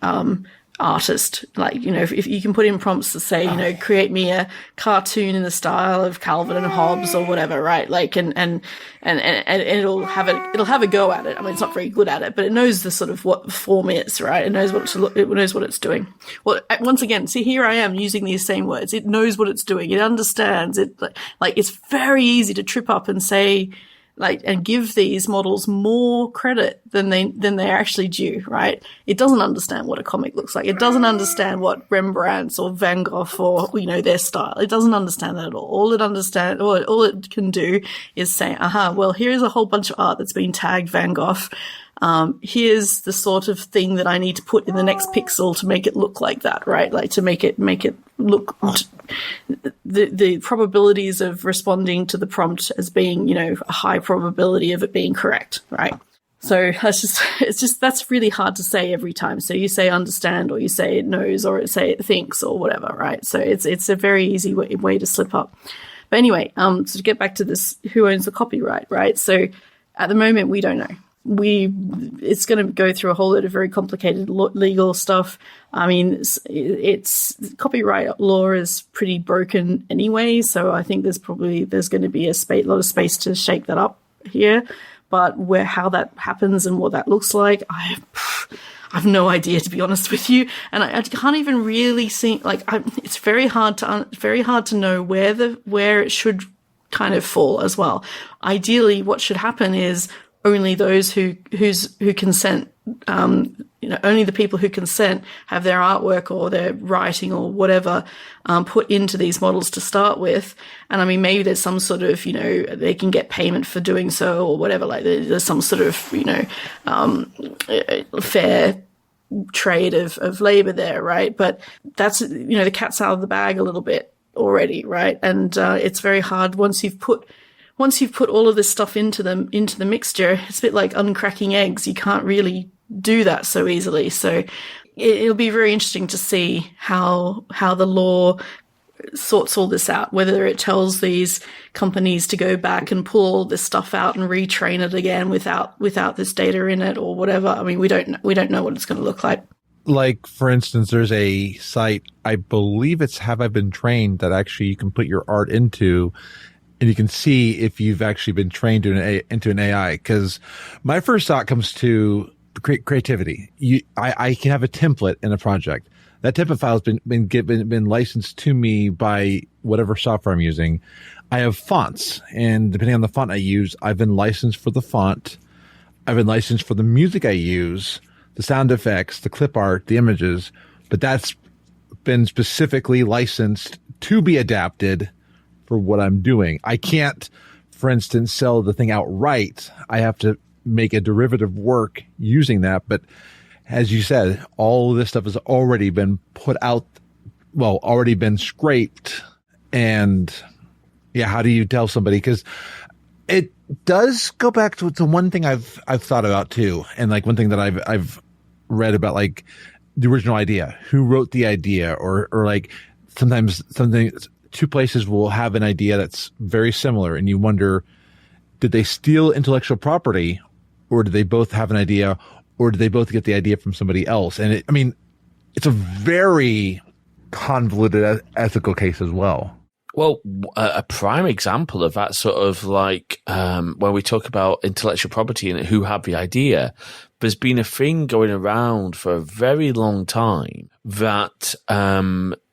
artist. If you can put in prompts to say, create me a cartoon in the style of Calvin and Hobbes or whatever, right? And it'll have a go at it. I mean, it's not very good at it, but it knows the sort of what the form is, right? It knows it knows what it's doing. Well, once again, see, here I am using these same words. It knows what it's doing. It understands it. It's very easy to trip up and say, and give these models more credit than they're actually due, right? It doesn't understand what a comic looks like. It doesn't understand what Rembrandt's or Van Gogh or, their style. It doesn't understand that at all. All it can do is say, well, here's a whole bunch of art that's been tagged Van Gogh. Here's the sort of thing that I need to put in the next pixel to make it look like that, right? To make it look, the probabilities of responding to the prompt as being, a high probability of it being correct, right? So that's really hard to say every time. So you say understand, or you say it knows, or say it thinks, or whatever, right? So it's a very easy way to slip up. But anyway, so to get back to this, who owns the copyright, right? So at the moment, we don't know. It's going to go through a whole lot of very complicated legal stuff. I mean, it's copyright law is pretty broken anyway, so I think there's going to be a lot of space to shake that up here. But how that happens and what that looks like, I have no idea, to be honest with you, and I can't even really see. It's very hard to know where it should kind of fall as well. Ideally, what should happen is only those who consent, only the people who consent have their artwork or their writing or whatever put into these models to start with. And I mean, maybe there's some sort of, they can get payment for doing so or whatever. There's some sort of, fair trade of labor there, right? But that's, the cat's out of the bag a little bit already, right? And it's very hard once you've put all of this stuff into the mixture. It's a bit like uncracking eggs. You can't really do that so easily. So it'll be very interesting to see how the law sorts all this out, whether it tells these companies to go back and pull all this stuff out and retrain it again without this data in it or whatever. I mean, we don't know what it's going to look like. like, for instance, there's a site, I believe it's Have I Been Trained, that actually you can put your art into, and you can see if you've actually been trained into an AI. Because my first thought comes to creativity. I can have a template in a project. That template file has been licensed to me by whatever software I'm using. I have fonts, and depending on the font I use, I've been licensed for the font. I've been licensed for the music I use, the sound effects, the clip art, the images, but that's been specifically licensed to be adapted for what I'm doing. I can't, for instance, sell the thing outright. I have to make a derivative work using that. But as you said, all of this stuff has already been put out, well, already been scraped. And yeah, how do you tell somebody? Because it does go back to one thing I've thought about too. And like one thing that I've read about, like the original idea, who wrote the idea, or like sometimes two places will have an idea that's very similar, and you wonder, did they steal intellectual property, or did they both have an idea, or did they both get the idea from somebody else? And it's a very convoluted ethical case as well. Well, a prime example of that sort of like when we talk about intellectual property and who had the idea, there's been a thing going around for a very long time that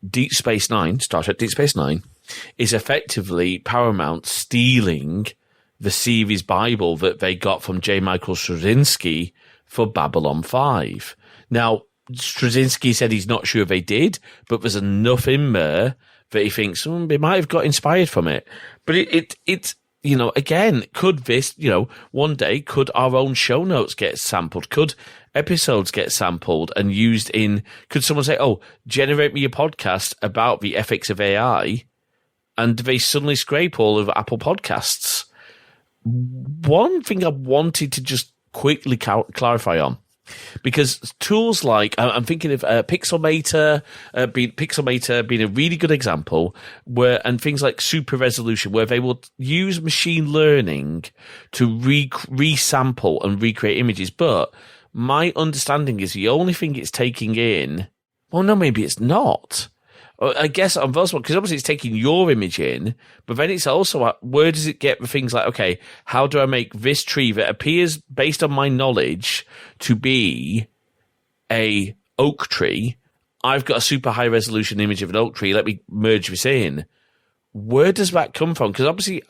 Deep Space Nine, Star Trek Deep Space Nine, is effectively Paramount stealing the series Bible that they got from J. Michael Straczynski for Babylon 5. Now, Straczynski said he's not sure they did, but there's enough in there that he thinks they might have got inspired from it. But it's again, could this, one day, could our own show notes get sampled? Could episodes get sampled and used could someone say, generate me a podcast about the ethics of AI, and they suddenly scrape all of Apple Podcasts? One thing I wanted to just quickly clarify on, because tools like, I'm thinking of Pixelmator being a really good example, and things like super resolution, where they will use machine learning to resample and recreate images. But my understanding is the only thing it's taking in, well, no, maybe it's not. I guess on those ones, because obviously it's taking your image in, but then it's also, where does it get the things like, okay, how do I make this tree that appears based on my knowledge to be a oak tree? I've got a super high resolution image of an oak tree. Let me merge this in. Where does that come from? Because obviously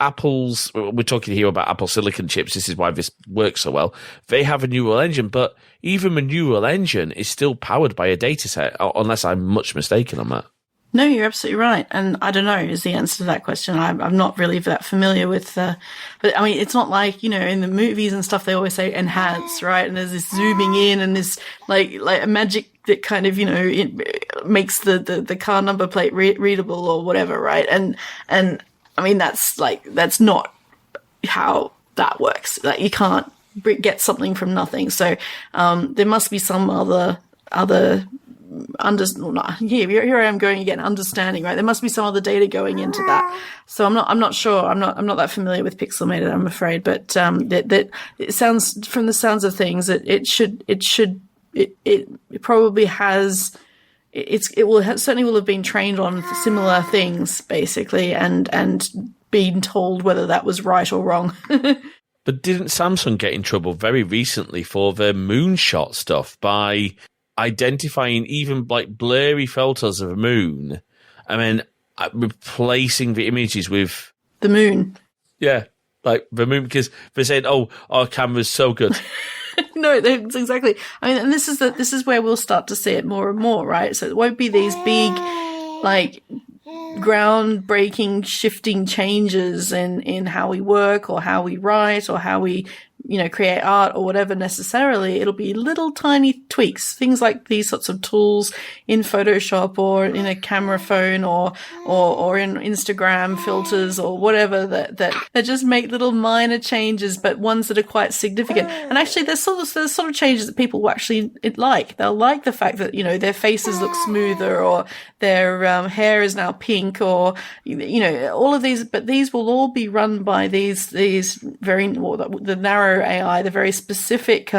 we're talking here about Apple silicon chips. This is why this works so well. They have a neural engine, but even a neural engine is still powered by a data set, unless I'm much mistaken on that. No, you're absolutely right. And I don't know is the answer to that question. I'm not really that familiar with but I mean, it's not like, in the movies and stuff, they always say enhance, right? And there's this zooming in and this like a magic that kind of, it makes the car number plate readable or whatever, right? And I mean, that's not how that works. Like, you can't get something from nothing. So, there must be some other here I am going again, understanding, right? There must be some other data going into that. So I'm not sure. I'm not that familiar with Pixelmator, I'm afraid, but that it sounds, from the sounds of things, that it probably has, certainly will have been trained on similar things, basically, and been told whether that was right or wrong. But didn't Samsung get in trouble very recently for their moonshot stuff by identifying even like blurry photos of a moon and then replacing the images with the moon? Yeah, like the moon, because they're saying, our camera's so good. No, that's exactly. I mean, and this is where we'll start to see it more and more, right? So it won't be these big, like, groundbreaking, shifting changes in how we work or how we write or how we, create art or whatever necessarily. It'll be little tiny tweaks, things like these sorts of tools in Photoshop or in a camera phone or in Instagram filters or whatever that just make little minor changes, but ones that are quite significant. And actually, there's sort of changes that people will actually like. They'll like the fact that, their faces look smoother or their hair is now pink or, all of these, but these will all be run by these very, the narrow pro AI, the very specific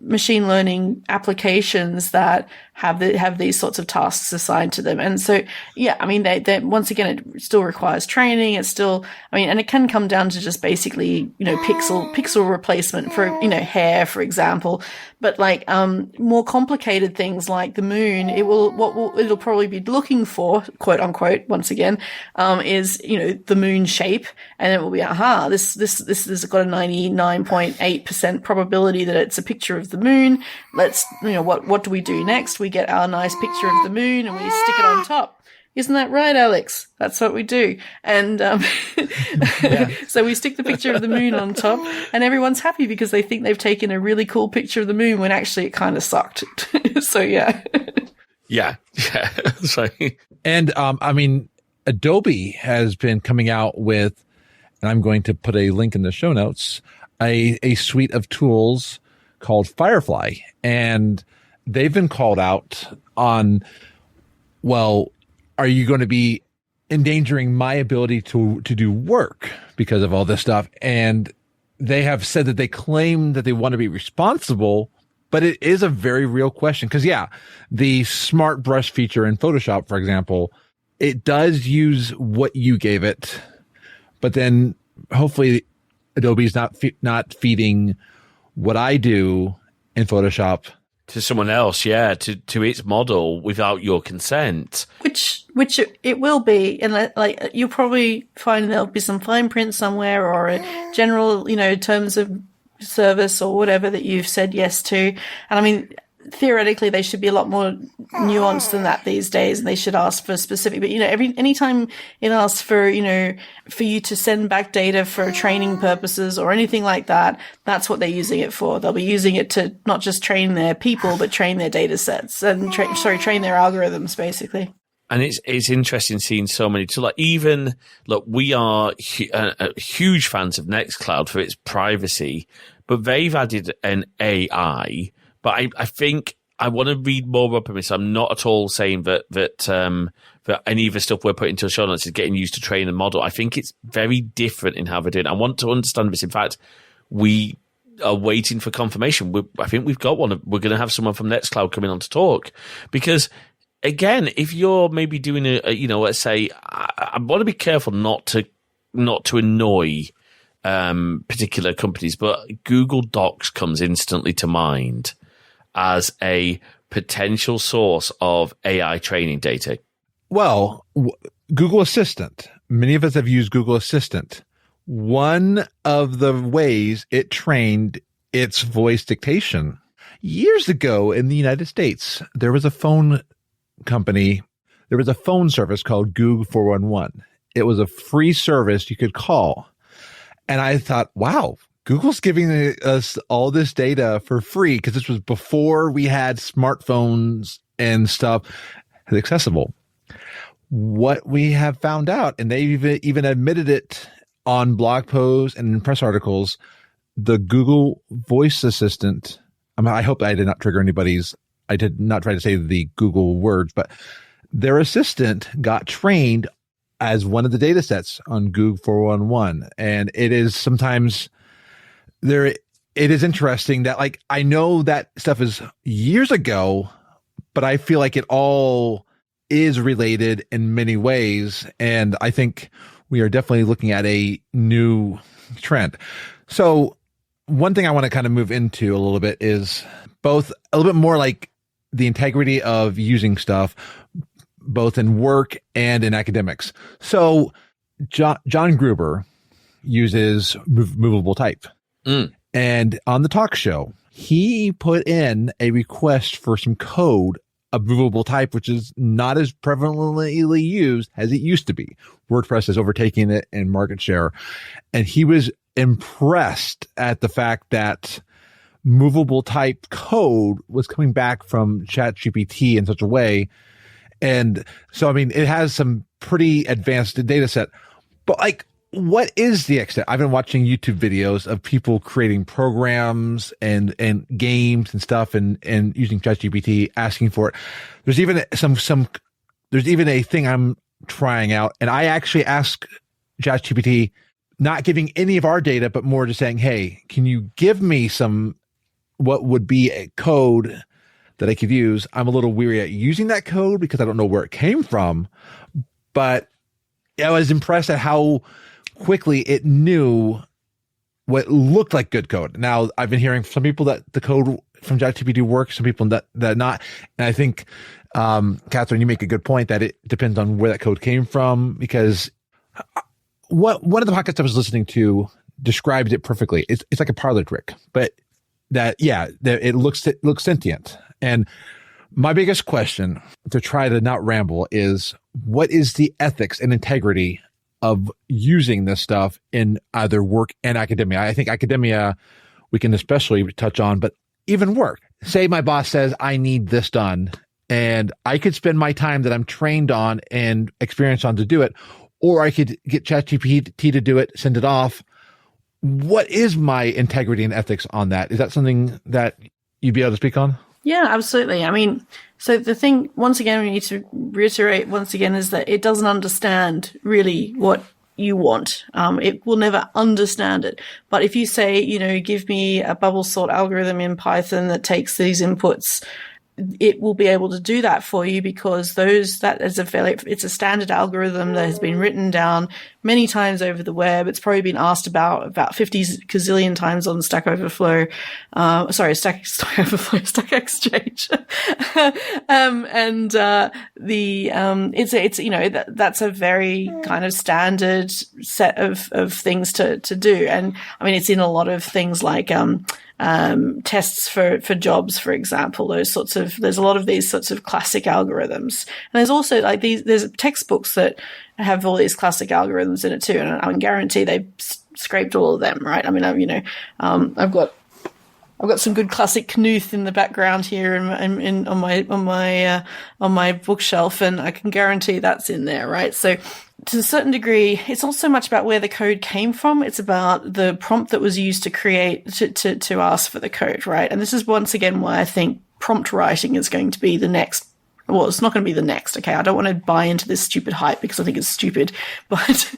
machine learning applications that have these sorts of tasks assigned to them. And so, yeah, I mean, they once again, it still requires training. It's still, I mean, and it can come down to just basically, pixel replacement for, hair, for example. But like, more complicated things like the moon, it'll probably be looking for, quote unquote, once again, is, the moon shape. And it will be, this has got a 99.8% probability that it's a picture of the moon. Let's, what do we do next? We get our nice picture of the moon and we stick it on top. Isn't that right, Alex? That's what we do. And so we stick the picture of the moon on top and everyone's happy because they think they've taken a really cool picture of the moon when actually it kind of sucked. So, yeah. Yeah. Sorry. And, I mean, Adobe has been coming out with, and I'm going to put a link in the show notes, a suite of tools called Firefly. And they've been called out on, well, are you going to be endangering my ability to do work because of all this stuff? And they have said that they claim that they want to be responsible, but it is a very real question. Because, yeah, the smart brush feature in Photoshop, for example, it does use what you gave it, but then hopefully Adobe's not feeding what I do in Photoshop to someone else, to its model without your consent. Which it will be, and like you'll probably find there'll be some fine print somewhere or a general, terms of service or whatever that you've said yes to. And I mean, theoretically, they should be a lot more nuanced than that these days, and they should ask for specific. But anytime it asks for for you to send back data for training purposes or anything like that, that's what they're using it for. They'll be using it to not just train their people, but train their data sets and train their algorithms, basically. And it's interesting seeing so many. So we are huge fans of Nextcloud for its privacy, but they've added an AI. But I think I want to read more up on this. I'm not at all saying that any of the stuff we're putting into the show notes is getting used to train a model. I think it's very different in how they're doing it. I want to understand this. In fact, we are waiting for confirmation. I think we've got one. We're going to have someone from Nextcloud coming on to talk because, again, if you're maybe doing let's say, I want to be careful not to annoy particular companies, but Google Docs comes instantly to mind as a potential source of AI training data. Well, Google Assistant. Many of us have used Google Assistant. One of the ways it trained its voice dictation. Years ago in the United States, there was a phone company. There was a phone service called Google 411. It was a free service you could call. And I thought, wow, Google's giving us all this data for free because this was before we had smartphones and stuff accessible. What we have found out, and they even admitted it on blog posts and in press articles, the Google voice assistant, I hope I did not trigger anybody's, I did not try to say the Google words, but their assistant got trained as one of the data sets on Google 411. And it is sometimes it is interesting that, like, I know that stuff is years ago, but I feel like it all is related in many ways. And I think we are definitely looking at a new trend. So one thing I want to kind of move into a little bit is both a little bit more like the integrity of using stuff, both in work and in academics. So John Gruber uses movable type. And on the talk show, he put in a request for some code of movable type, which is not as prevalently used as it used to be. WordPress is overtaking it in market share. And he was impressed at the fact that movable type code was coming back from ChatGPT in such a way. And so, I mean, it has some pretty advanced data set, but like, what is the extent? I've been watching YouTube videos of people creating programs and games and stuff and using ChatGPT, asking for it. There's even there's even a thing I'm trying out, and I actually ask ChatGPT not giving any of our data, but more just saying, hey, can you give me what would be a code that I could use? I'm a little weary at using that code because I don't know where it came from, but I was impressed at how quickly it knew what looked like good code. Now, I've been hearing from some people that the code from ChatGPT works, some people that not. And I think, Catherine, you make a good point that it depends on where that code came from, because one of the podcasts I was listening to described it perfectly. It's like a parlor trick, but it looks sentient. And my biggest question, to try to not ramble, is what is the ethics and integrity of using this stuff in either work and academia? I think academia we can especially touch on, but even work. Say my boss says I need this done, and I could spend my time that I'm trained on and experienced on to do it, or I could get ChatGPT to do it, send it off. What is my integrity and ethics on that? Is that something that you'd be able to speak on? Yeah, absolutely. I mean, so the thing, once again, we need to reiterate once again, is that it doesn't understand really what you want. It will never understand it. But if you say, give me a bubble sort algorithm in Python that takes these inputs, it will be able to do that for you, because it's a standard algorithm that has been written down many times over the web. It's probably been asked about 50 gazillion times on Stack Overflow. Stack Exchange. That's a very kind of standard set of things to do. And I mean, it's in a lot of things like, tests for jobs, for example, there's a lot of these sorts of classic algorithms. And there's also there's textbooks that have all these classic algorithms in it too. And I can guarantee they've scraped all of them, right? I mean, I've got some good classic Knuth in the background here on my bookshelf, and I can guarantee that's in there, right? So to a certain degree, it's not so much about where the code came from. It's about the prompt that was used to create, to ask for the code, right? And this is once again why I think prompt writing is going to be the next. Well, it's not going to be the next, okay? I don't want to buy into this stupid hype because I think it's stupid, but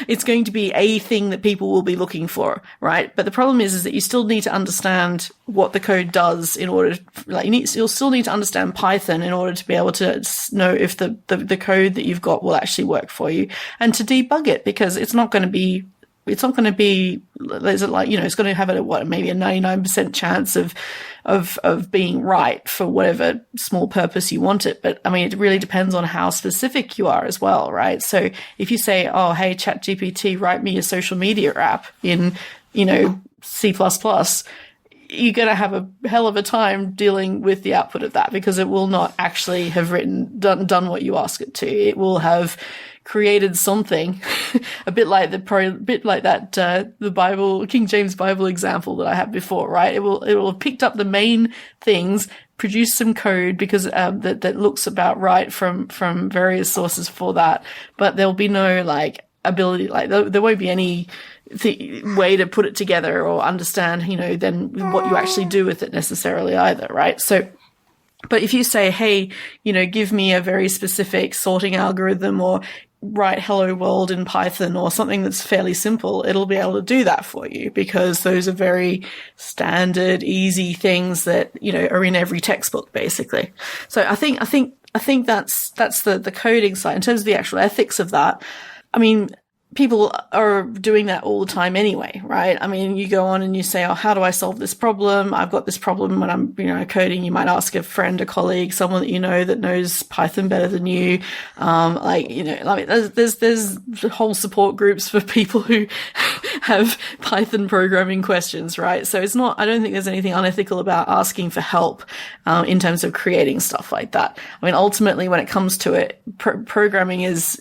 it's going to be a thing that people will be looking for, right? But the problem is that you still need to understand what the code does in order, you'll still need to understand Python in order to be able to know if the code that you've got will actually work for you, and to debug it, because it's not going to be, it's going to have maybe a 99% chance of being right for whatever small purpose you want it. But I mean, it really depends on how specific you are as well, right? So if you say, oh, hey, ChatGPT, write me a social media app in, C++, you're going to have a hell of a time dealing with the output of that, because it will not actually have done what you ask it to. It will have created something a bit like the Bible, King James Bible example that I had before, right? It will have picked up the main things, produced some code because that looks about right from various sources for that, but there'll be no ability, there won't be any way to put it together or understand, then what you actually do with it necessarily either, right? So, but if you say, hey, give me a very specific sorting algorithm, or write hello world in Python, or something that's fairly simple, it'll be able to do that for you, because those are very standard, easy things that, are in every textbook, basically. So I think that's the coding side. In terms of the actual ethics of that, I mean, people are doing that all the time anyway, right? I mean, you go on and you say, oh, how do I solve this problem? I've got this problem when I'm, coding. You might ask a friend, a colleague, someone that that knows Python better than you. There's whole support groups for people who have Python programming questions, right? So I don't think there's anything unethical about asking for help, in terms of creating stuff like that. I mean, ultimately, when it comes to it, programming is,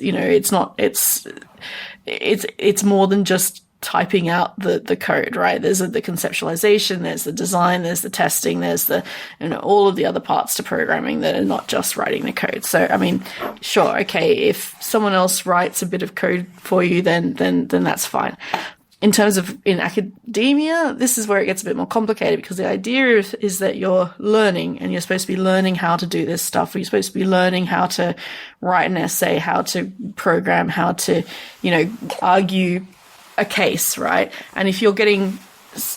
it's more than just typing out the code, right? There's the conceptualization, there's the design, there's the testing, there's the, all of the other parts to programming that are not just writing the code. So, I mean, sure, okay, if someone else writes a bit of code for you, then that's fine. In terms of in academia, this is where it gets a bit more complicated, because the idea is that you're learning, and you're supposed to be learning how to do this stuff. You're supposed to be learning how to write an essay, how to program, how to, argue a case, right? And if you're getting,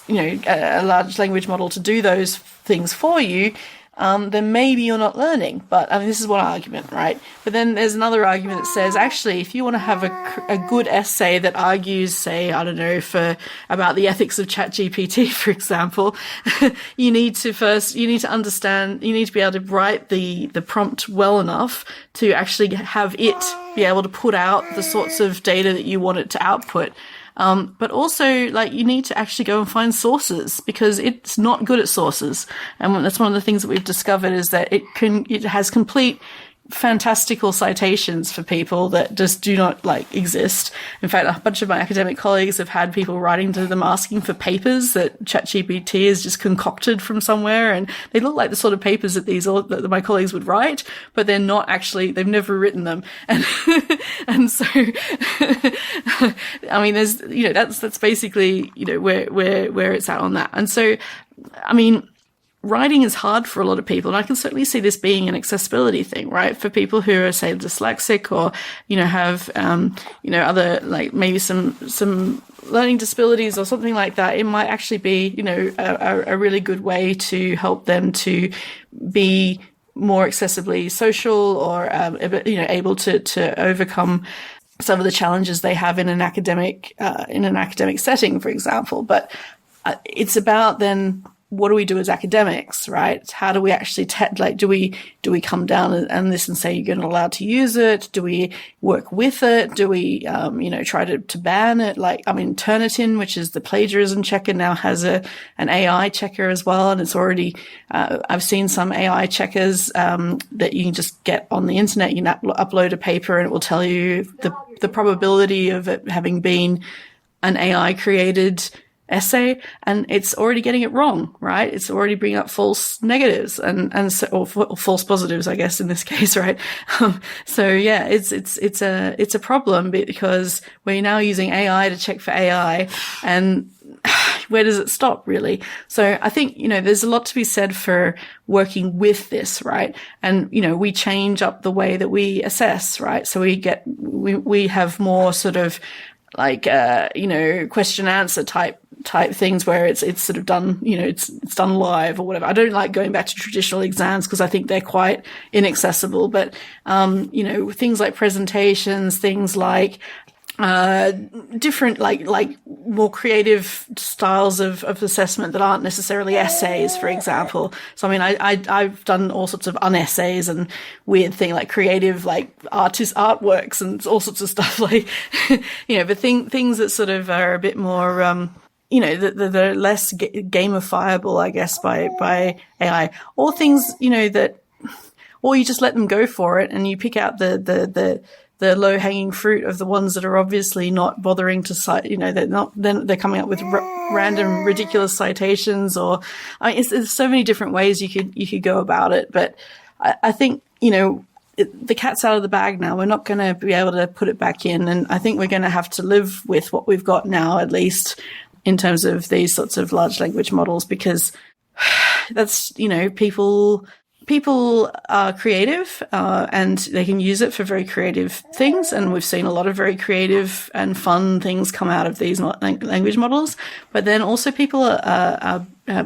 a large language model to do those things for you, then maybe you're not learning. But I mean, this is one argument, right? But then there's another argument that says, actually, if you want to have a good essay that argues, say, I don't know, about the ethics of ChatGPT, for example, you need to understand, you need to be able to write the prompt well enough to actually have it be able to put out the sorts of data that you want it to output. But also, like, you need to actually go and find sources, because it's not good at sources. And that's one of the things that we've discovered, is that it has complete fantastical citations for people that just do not exist. In fact, a bunch of my academic colleagues have had people writing to them asking for papers that ChatGPT has just concocted from somewhere, and they look like the sort of papers that my colleagues would write, but they're not actually, they've never written them. And and so I mean, there's that's basically where it's at on that. And so I mean, writing is hard for a lot of people, and I can certainly see this being an accessibility thing, right? For people who are, say, dyslexic, or have other, maybe some learning disabilities or something like that, it might actually be a really good way to help them to be more accessibly social, or able to overcome some of the challenges they have in an academic setting, for example. But it's about then, what do we do as academics, right? How do we actually do we come down and this and say you're not allowed to use it? Do we work with it? Do we try to ban it? Turnitin, which is the plagiarism checker, now has an AI checker as well, and it's already I've seen some AI checkers that you can just get on the internet. You can upload a paper and it will tell you the probability of it having been an AI created essay, and it's already getting it wrong, right? It's already bringing up false negatives or false positives, I guess, in this case, right? So yeah, it's a problem, because we're now using AI to check for AI, and where does it stop, really? So I think, there's a lot to be said for working with this, right? And, we change up the way that we assess, right? So we have more sort of question answer type things, where it's sort of done, it's done live or whatever. I don't like going back to traditional exams, because I think they're quite inaccessible. But, things like presentations, things like different, more creative styles of assessment that aren't necessarily essays, for example. So, I mean, I've done all sorts of unessays and weird thing, creative, artworks and all sorts of stuff, but things that sort of are a bit more, that are less gamifiable, I guess, by AI, or things, or you just let them go for it and you pick out the low-hanging fruit of the ones that are obviously not bothering to cite, they're coming up with random, ridiculous citations, or, there's so many different ways you could go about it. But I think, the cat's out of the bag now. We're not going to be able to put it back in. And I think we're going to have to live with what we've got now, at least in terms of these sorts of large language models, because that's, people are creative, and they can use it for very creative things. And we've seen a lot of very creative and fun things come out of these language models. But then also people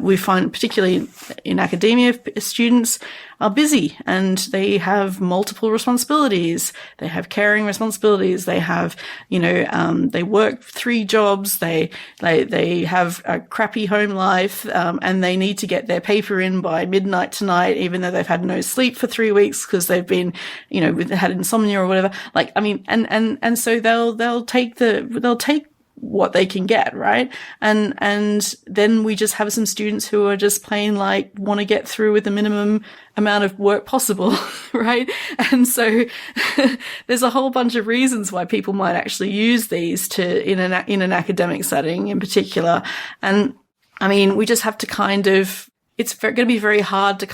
we find, particularly in academia, students are busy and they have multiple responsibilities. They have caring responsibilities. They have, they work 3 jobs. They have a crappy home life, and they need to get their paper in by midnight tonight, even though they've had no sleep for 3 weeks because they've been, had insomnia or whatever. And so they'll take what they can get, right? And then we just have some students who are just plain want to get through with the minimum amount of work possible, right? And so there's a whole bunch of reasons why people might actually use these in an academic setting in particular. And I mean, we just have to it's going to be very hard to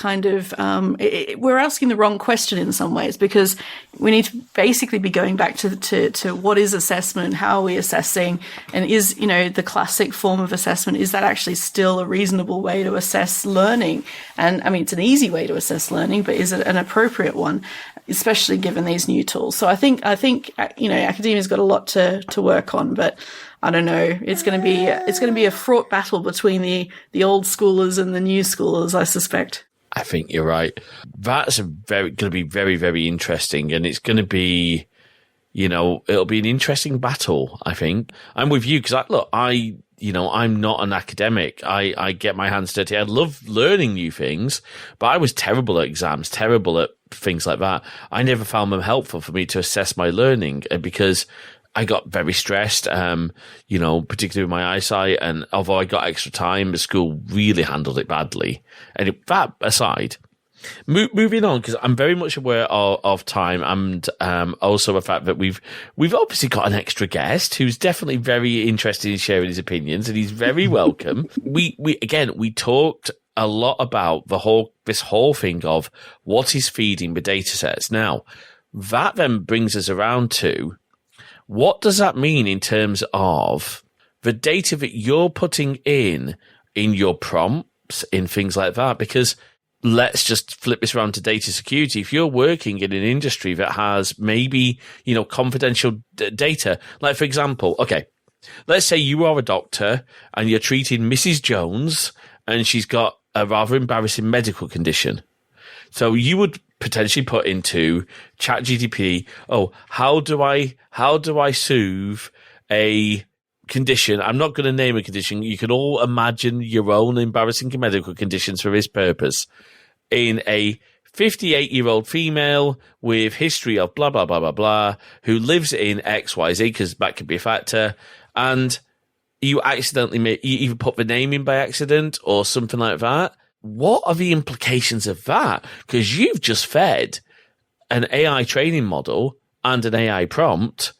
we're asking the wrong question in some ways, because we need to basically be going back to what is assessment, how are we assessing, and is, the classic form of assessment, is that actually still a reasonable way to assess learning? And I mean, it's an easy way to assess learning, but is it an appropriate one, especially given these new tools? So I think academia's got a lot to work on, but I don't know. It's going to be a fraught battle between the old schoolers and the new schoolers, I suspect. I think you're right. That's going to be very, very interesting, and it's going to be, it'll be an interesting battle. I think I'm with you because I'm not an academic. I get my hands dirty. I love learning new things, but I was terrible at exams, terrible at things like that. I never found them helpful for me to assess my learning because I got very stressed, particularly with my eyesight. And although I got extra time, the school really handled it badly. And that aside, moving on, because I'm very much aware of time and also the fact that we've obviously got an extra guest who's definitely very interested in sharing his opinions, and he's very welcome. We talked a lot about this whole thing of what is feeding the data sets. Now, that then brings us around to what does that mean in terms of the data that you're putting in your prompts, in things like that? Because let's just flip this around to data security. If you're working in an industry that has maybe, confidential data, like for example, okay, let's say you are a doctor and you're treating Mrs. Jones and she's got a rather embarrassing medical condition. So you would potentially put into ChatGPT, how do I soothe a condition? I'm not going to name a condition. You can all imagine your own embarrassing medical conditions for this purpose. In a 58-year-old female with history of blah, blah, blah, blah, blah, who lives in XYZ, because that could be a factor, and you accidentally you either put the name in by accident or something like that. What are the implications of that? Because you've just fed an AI training model and an AI prompt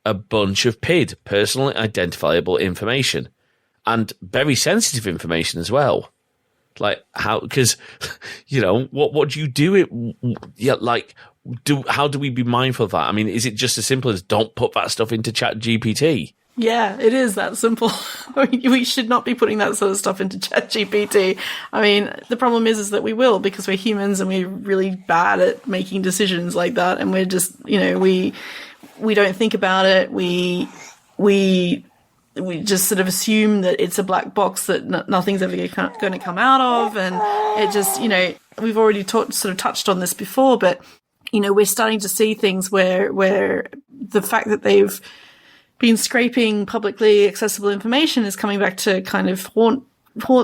a bunch of PID, personally identifiable information, and very sensitive information as well. Like how? Because what do you do? How do we be mindful of that? I mean, is it just as simple as don't put that stuff into ChatGPT? Yeah, it is that simple. We should not be putting that sort of stuff into ChatGPT. I mean, the problem is that we will, because we're humans and we're really bad at making decisions like that, and we're just, we don't think about it. We just sort of assume that it's a black box that nothing's ever going to come out of, and it just, we've already sort of touched on this before, but we're starting to see things where the fact that they've been scraping publicly accessible information is coming back to kind of haunt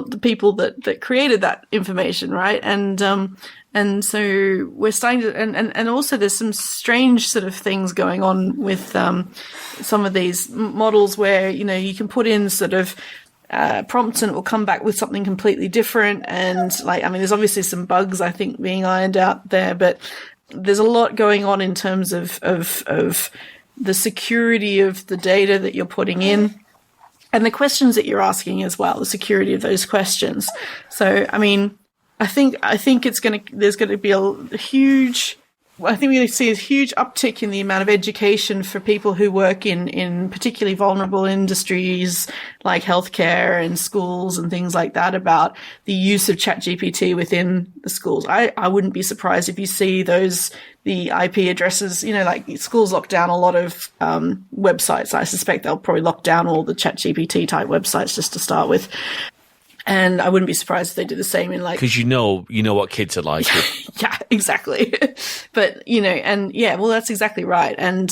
the people that created that information, right? And so we're starting to, and also there's some strange sort of things going on with some of these models where, you can put in sort of prompts and it will come back with something completely different. And there's obviously some bugs, I think, being ironed out there, but there's a lot going on in terms of the security of the data that you're putting in and the questions that you're asking as well, the security of those questions. So, I mean, I think there's going to be I think we're going to see a huge uptick in the amount of education for people who work in particularly vulnerable industries like healthcare and schools and things like that about the use of ChatGPT within the schools. I wouldn't be surprised if you see the IP addresses, like schools lock down a lot of websites. I suspect they'll probably lock down all the ChatGPT type websites just to start with. And I wouldn't be surprised if they do the same in because you know what kids are like. Yeah, exactly. But well, that's exactly right. And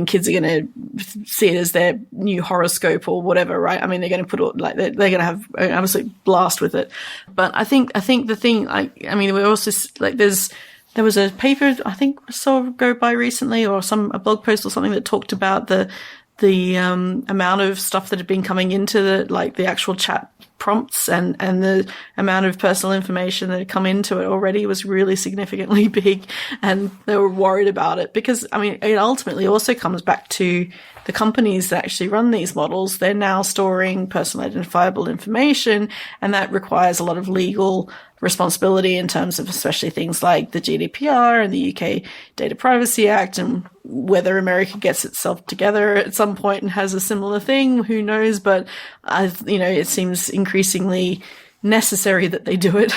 kids are going to see it as their new horoscope or whatever, right? I mean, they're going to put they're going to have an absolute blast with it. But I think the thing, we're also there was a paper I think I saw go by recently, or a blog post or something that talked about the amount of stuff that had been coming into the actual chat prompts and the amount of personal information that had come into it already was really significantly big, and they were worried about it because, it ultimately also comes back to the companies that actually run these models. They're now storing personal identifiable information, and that requires a lot of legal responsibility in terms of especially things like the GDPR and the UK Data Privacy Act, and whether America gets itself together at some point and has a similar thing, who knows? But it seems increasingly necessary that they do it.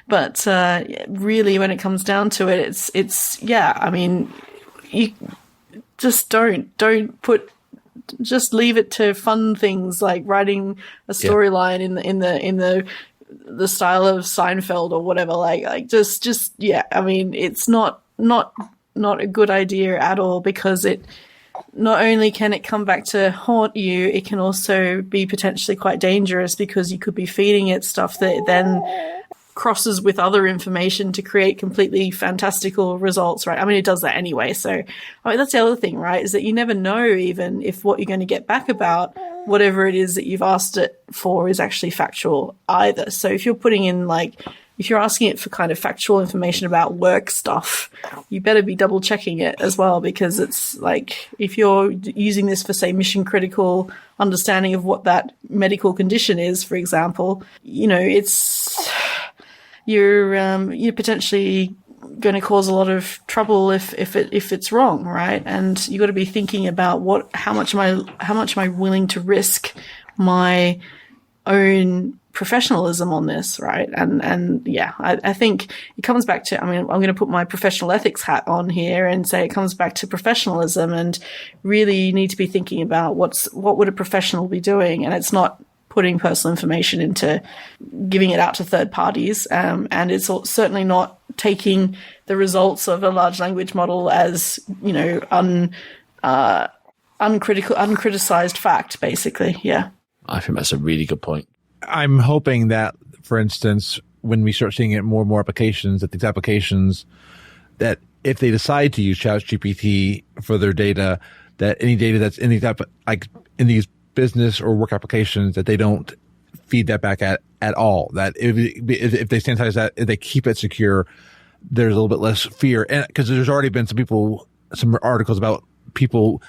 But really, when it comes down to it, you just don't put just leave it to fun things like writing a storyline in the style of Seinfeld or whatever. Like just yeah. I mean, it's not a good idea at all, because it not only can it come back to haunt you, it can also be potentially quite dangerous, because you could be feeding it stuff that then crosses with other information to create completely fantastical results, right? I mean, it does that anyway. So, I mean, that's the other thing, right? Is that you never know even if what you're going to get back about whatever it is that you've asked it for is actually factual either. So if you're putting in if you're asking it for kind of factual information about work stuff, you better be double checking it as well, because it's like, if you're using this for, say, mission critical understanding of what that medical condition is, for example, you're potentially going to cause a lot of trouble if it's wrong, right? And you got to be thinking about how much am I willing to risk my own professionalism on this, right? And yeah, I think it comes back to, I mean, I'm going to put my professional ethics hat on here and say it comes back to professionalism, and really you need to be thinking about what would a professional be doing, and it's not putting personal information into giving it out to third parties, and it's certainly not taking the results of a large language model as uncriticized fact, basically. Yeah, I think that's a really good point. I'm hoping that, for instance, when we start seeing it more and more applications, that these applications, that if they decide to use ChatGPT for their data, that any data that's in these in these business or work applications, that they don't feed that back at all. That if they sanitize that, if they keep it secure, there's a little bit less fear. And because there's already been some articles about people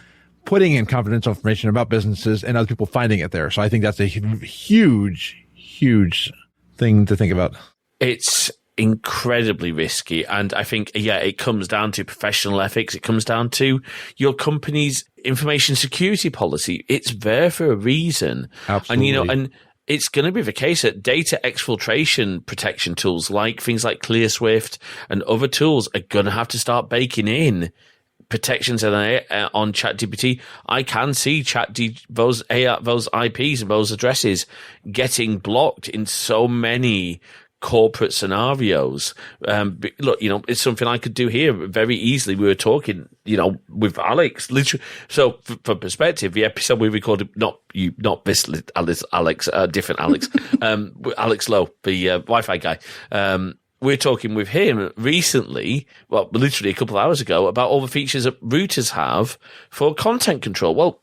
putting in confidential information about businesses and other people finding it there. So I think that's a huge, huge thing to think about. It's incredibly risky. And I think, it comes down to professional ethics. It comes down to your company's information security policy. It's there for a reason. Absolutely. And it's going to be the case that data exfiltration protection tools, like things like ClearSwift and other tools, are going to have to start baking in protections on ChatGPT. I can see those IPs and those addresses getting blocked in so many corporate scenarios. Look, it's something I could do here very easily. We were talking, with Alex, literally. So for perspective, the episode we recorded, not this Alex, different Alex, Alex Lowe, the Wi-Fi guy. We're talking with him recently, well, literally a couple of hours ago, about all the features that routers have for content control. Well,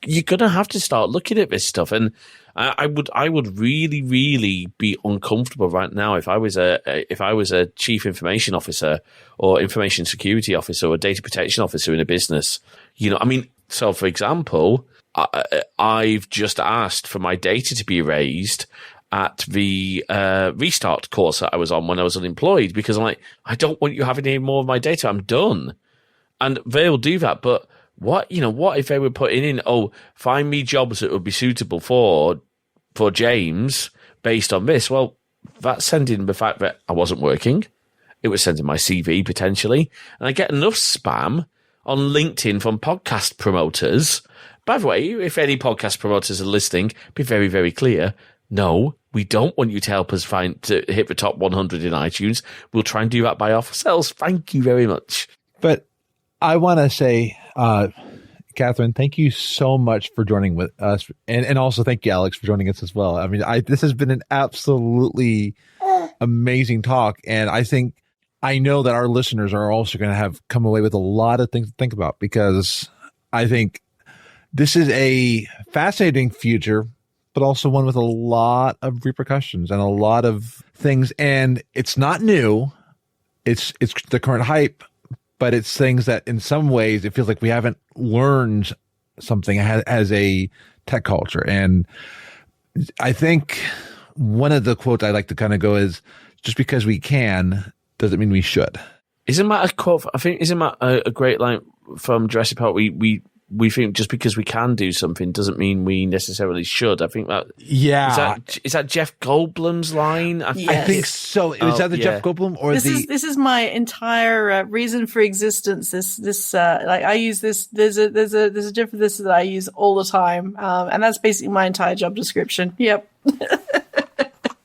you're going to have to start looking at this stuff. And I would really, really be uncomfortable right now if I was a chief information officer or information security officer or data protection officer in a business. So for example, I've just asked for my data to be erased at the restart course that I was on when I was unemployed, because I'm like, I don't want you having any more of my data. I'm done. And they'll do that. But what if they were putting in, find me jobs that would be suitable for James based on this? Well, that's sending the fact that I wasn't working. It was sending my CV potentially. And I get enough spam on LinkedIn from podcast promoters. By the way, if any podcast promoters are listening, be very, very clear. No, we don't want you to help us to hit the top 100 in iTunes. We'll try and do that by ourselves. Thank you very much. But I want to say, Catherine, thank you so much for joining with us. And also thank you, Alex, for joining us as well. I mean, this has been an absolutely amazing talk. And I know that our listeners are also going to have come away with a lot of things to think about, because I think this is a fascinating future, but also one with a lot of repercussions and a lot of things. And it's not new. It's the current hype, but it's things that in some ways it feels like we haven't learned something as a tech culture. And I think one of the quotes I like to kind of go is, just because we can doesn't mean we should. Isn't that a quote? I think, isn't that a great line from Jurassic Park? We we think just because we can do something doesn't mean we necessarily should. I think that is that Jeff Goldblum's line. I think so. Is that the Jeff Goldblum or this is my entire reason for existence. This like I use this. There's a different this that I use all the time, and that's basically my entire job description. Yep.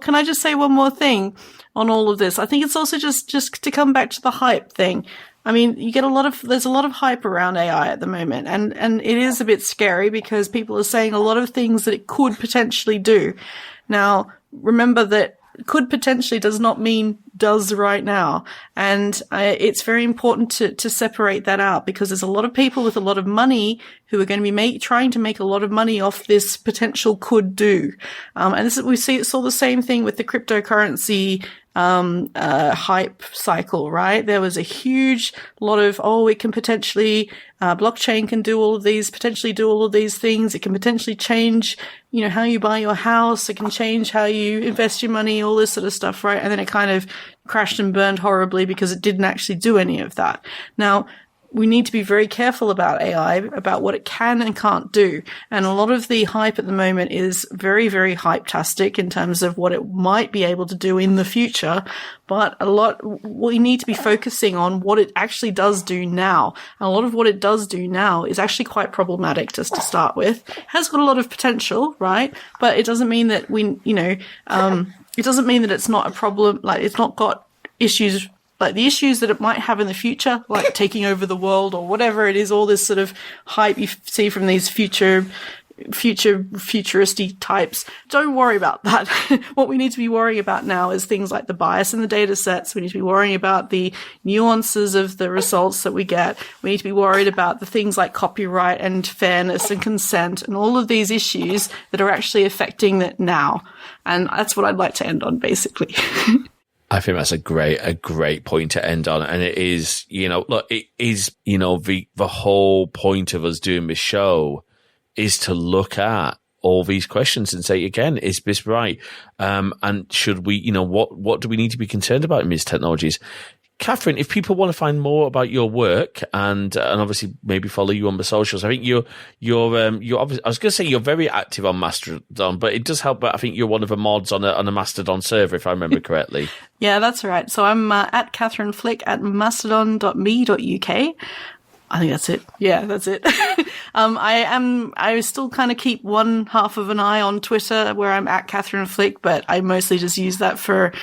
Can I just say one more thing on all of this? I think it's also just to come back to the hype thing. I mean, there's a lot of hype around AI at the moment, and it is a bit scary because people are saying a lot of things that it could potentially do. Now, remember that could potentially does not mean does right now. And it's very important to separate that out, because there's a lot of people with a lot of money who are going to be trying to make a lot of money off this potential could do. And this is, we saw the same thing with the cryptocurrency hype cycle, right? There was a huge lot of, it can potentially, blockchain can do all of these, potentially do all of these things. It can potentially change, how you buy your house. It can change how you invest your money, all this sort of stuff, right? And then it kind of crashed and burned horribly because it didn't actually do any of that. Now, we need to be very careful about AI, about what it can and can't do. And a lot of the hype at the moment is very, very hype-tastic in terms of what it might be able to do in the future. But we need to be focusing on what it actually does do now. And a lot of what it does do now is actually quite problematic just to start with. It has got a lot of potential, right? But it doesn't mean that it doesn't mean that it's not a problem. Like, it's not got issues, like the issues that it might have in the future, like taking over the world or whatever it is, all this sort of hype you see from these futuristic types. Don't worry about that. What we need to be worrying about now is things like the bias in the data sets. We need to be worrying about the nuances of the results that we get. We need to be worried about the things like copyright and fairness and consent and all of these issues that are actually affecting it now. And that's what I'd like to end on, basically. I think that's a great point to end on. And it is, it is, the whole point of us doing this show is to look at all these questions and say, again, is this right? And should we, what do we need to be concerned about in these technologies? Catherine, if people want to find more about your work and obviously maybe follow you on the socials, I think you're obviously, I was going to say you're very active on Mastodon, but it does help. But I think you're one of the mods on a Mastodon server, if I remember correctly. Yeah, that's right. So I'm at Catherine Flick at mastodon.me.uk. I think that's it. Yeah, that's it. I still kind of keep one half of an eye on Twitter where I'm at Catherine Flick, but I mostly just use that for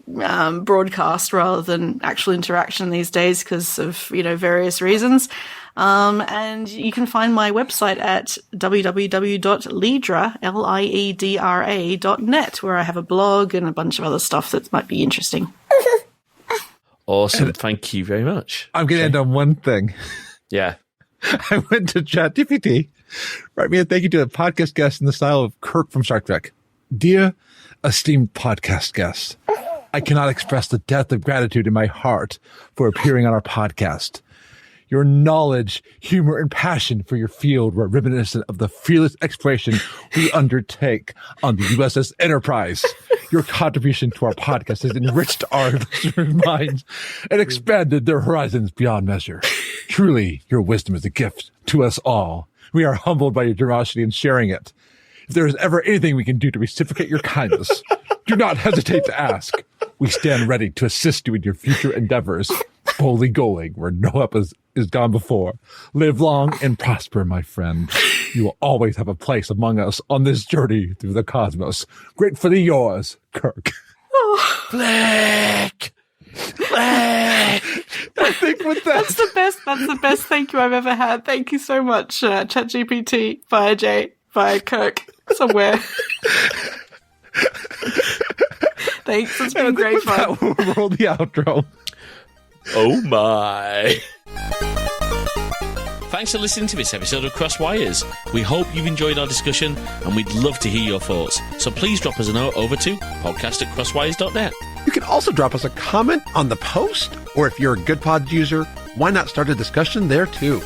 broadcast rather than actual interaction these days because of, various reasons. And you can find my website at www.liedra.net, where I have a blog and a bunch of other stuff that might be interesting. Awesome. Thank you very much. I'm going to end on one thing. Yeah. I went to ChatGPT. Write me a thank you to a podcast guest in the style of Kirk from Star Trek. Dear esteemed podcast guest, I cannot express the depth of gratitude in my heart for appearing on our podcast. Your knowledge, humor, and passion for your field were reminiscent of the fearless exploration we undertake on the USS Enterprise. Your contribution to our podcast has enriched our listeners' minds and expanded their horizons beyond measure. Truly, your wisdom is a gift to us all. We are humbled by your generosity in sharing it. If there is ever anything we can do to reciprocate your kindness, do not hesitate to ask. We stand ready to assist you in your future endeavors. Boldly going where no help is gone before. Live long and prosper, my friend. You will always have a place among us on this journey through the cosmos. Gratefully yours, Kirk. Flick! I think with that. That's the best thank you I've ever had. Thank you so much, ChatGPT, via Jae, via Kirk, somewhere. Thanks, it's been great fun. We'll roll the outro. Oh my. Thanks for listening to this episode of Crosswires. We hope you've enjoyed our discussion and we'd love to hear your thoughts. So please drop us a note over to podcast@crosswires.net. You can also drop us a comment on the post, or if you're a good pod user, why not start a discussion there too?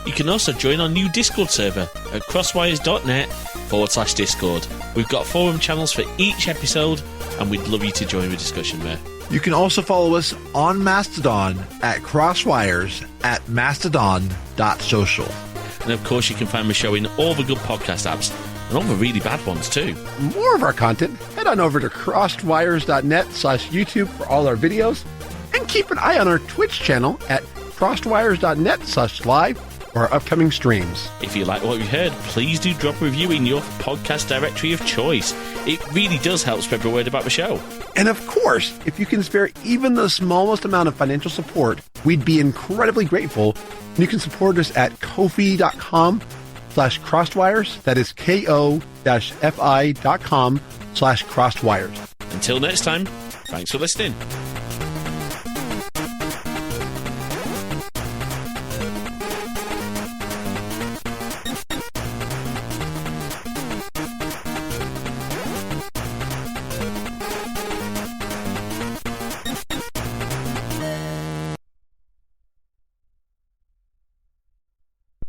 You can also join our new Discord server at crosswires.net/Discord. We've got forum channels for each episode and we'd love you to join the discussion there. You can also follow us on Mastodon at Crosswires at mastodon.social. And of course, you can find my show in all the good podcast apps and all the really bad ones too. More of our content, head on over to crossedwires.net/YouTube for all our videos, and keep an eye on our Twitch channel at crossedwires.net/live for our upcoming streams. If you like what you heard, please do drop a review in your podcast directory of choice. It really does help spread the word about the show. And of course, if you can spare even the smallest amount of financial support, we'd be incredibly grateful. You can support us at ko-fi.com/crossedwires. That is ko-fi.com/crossedwires. Until next time, thanks for listening.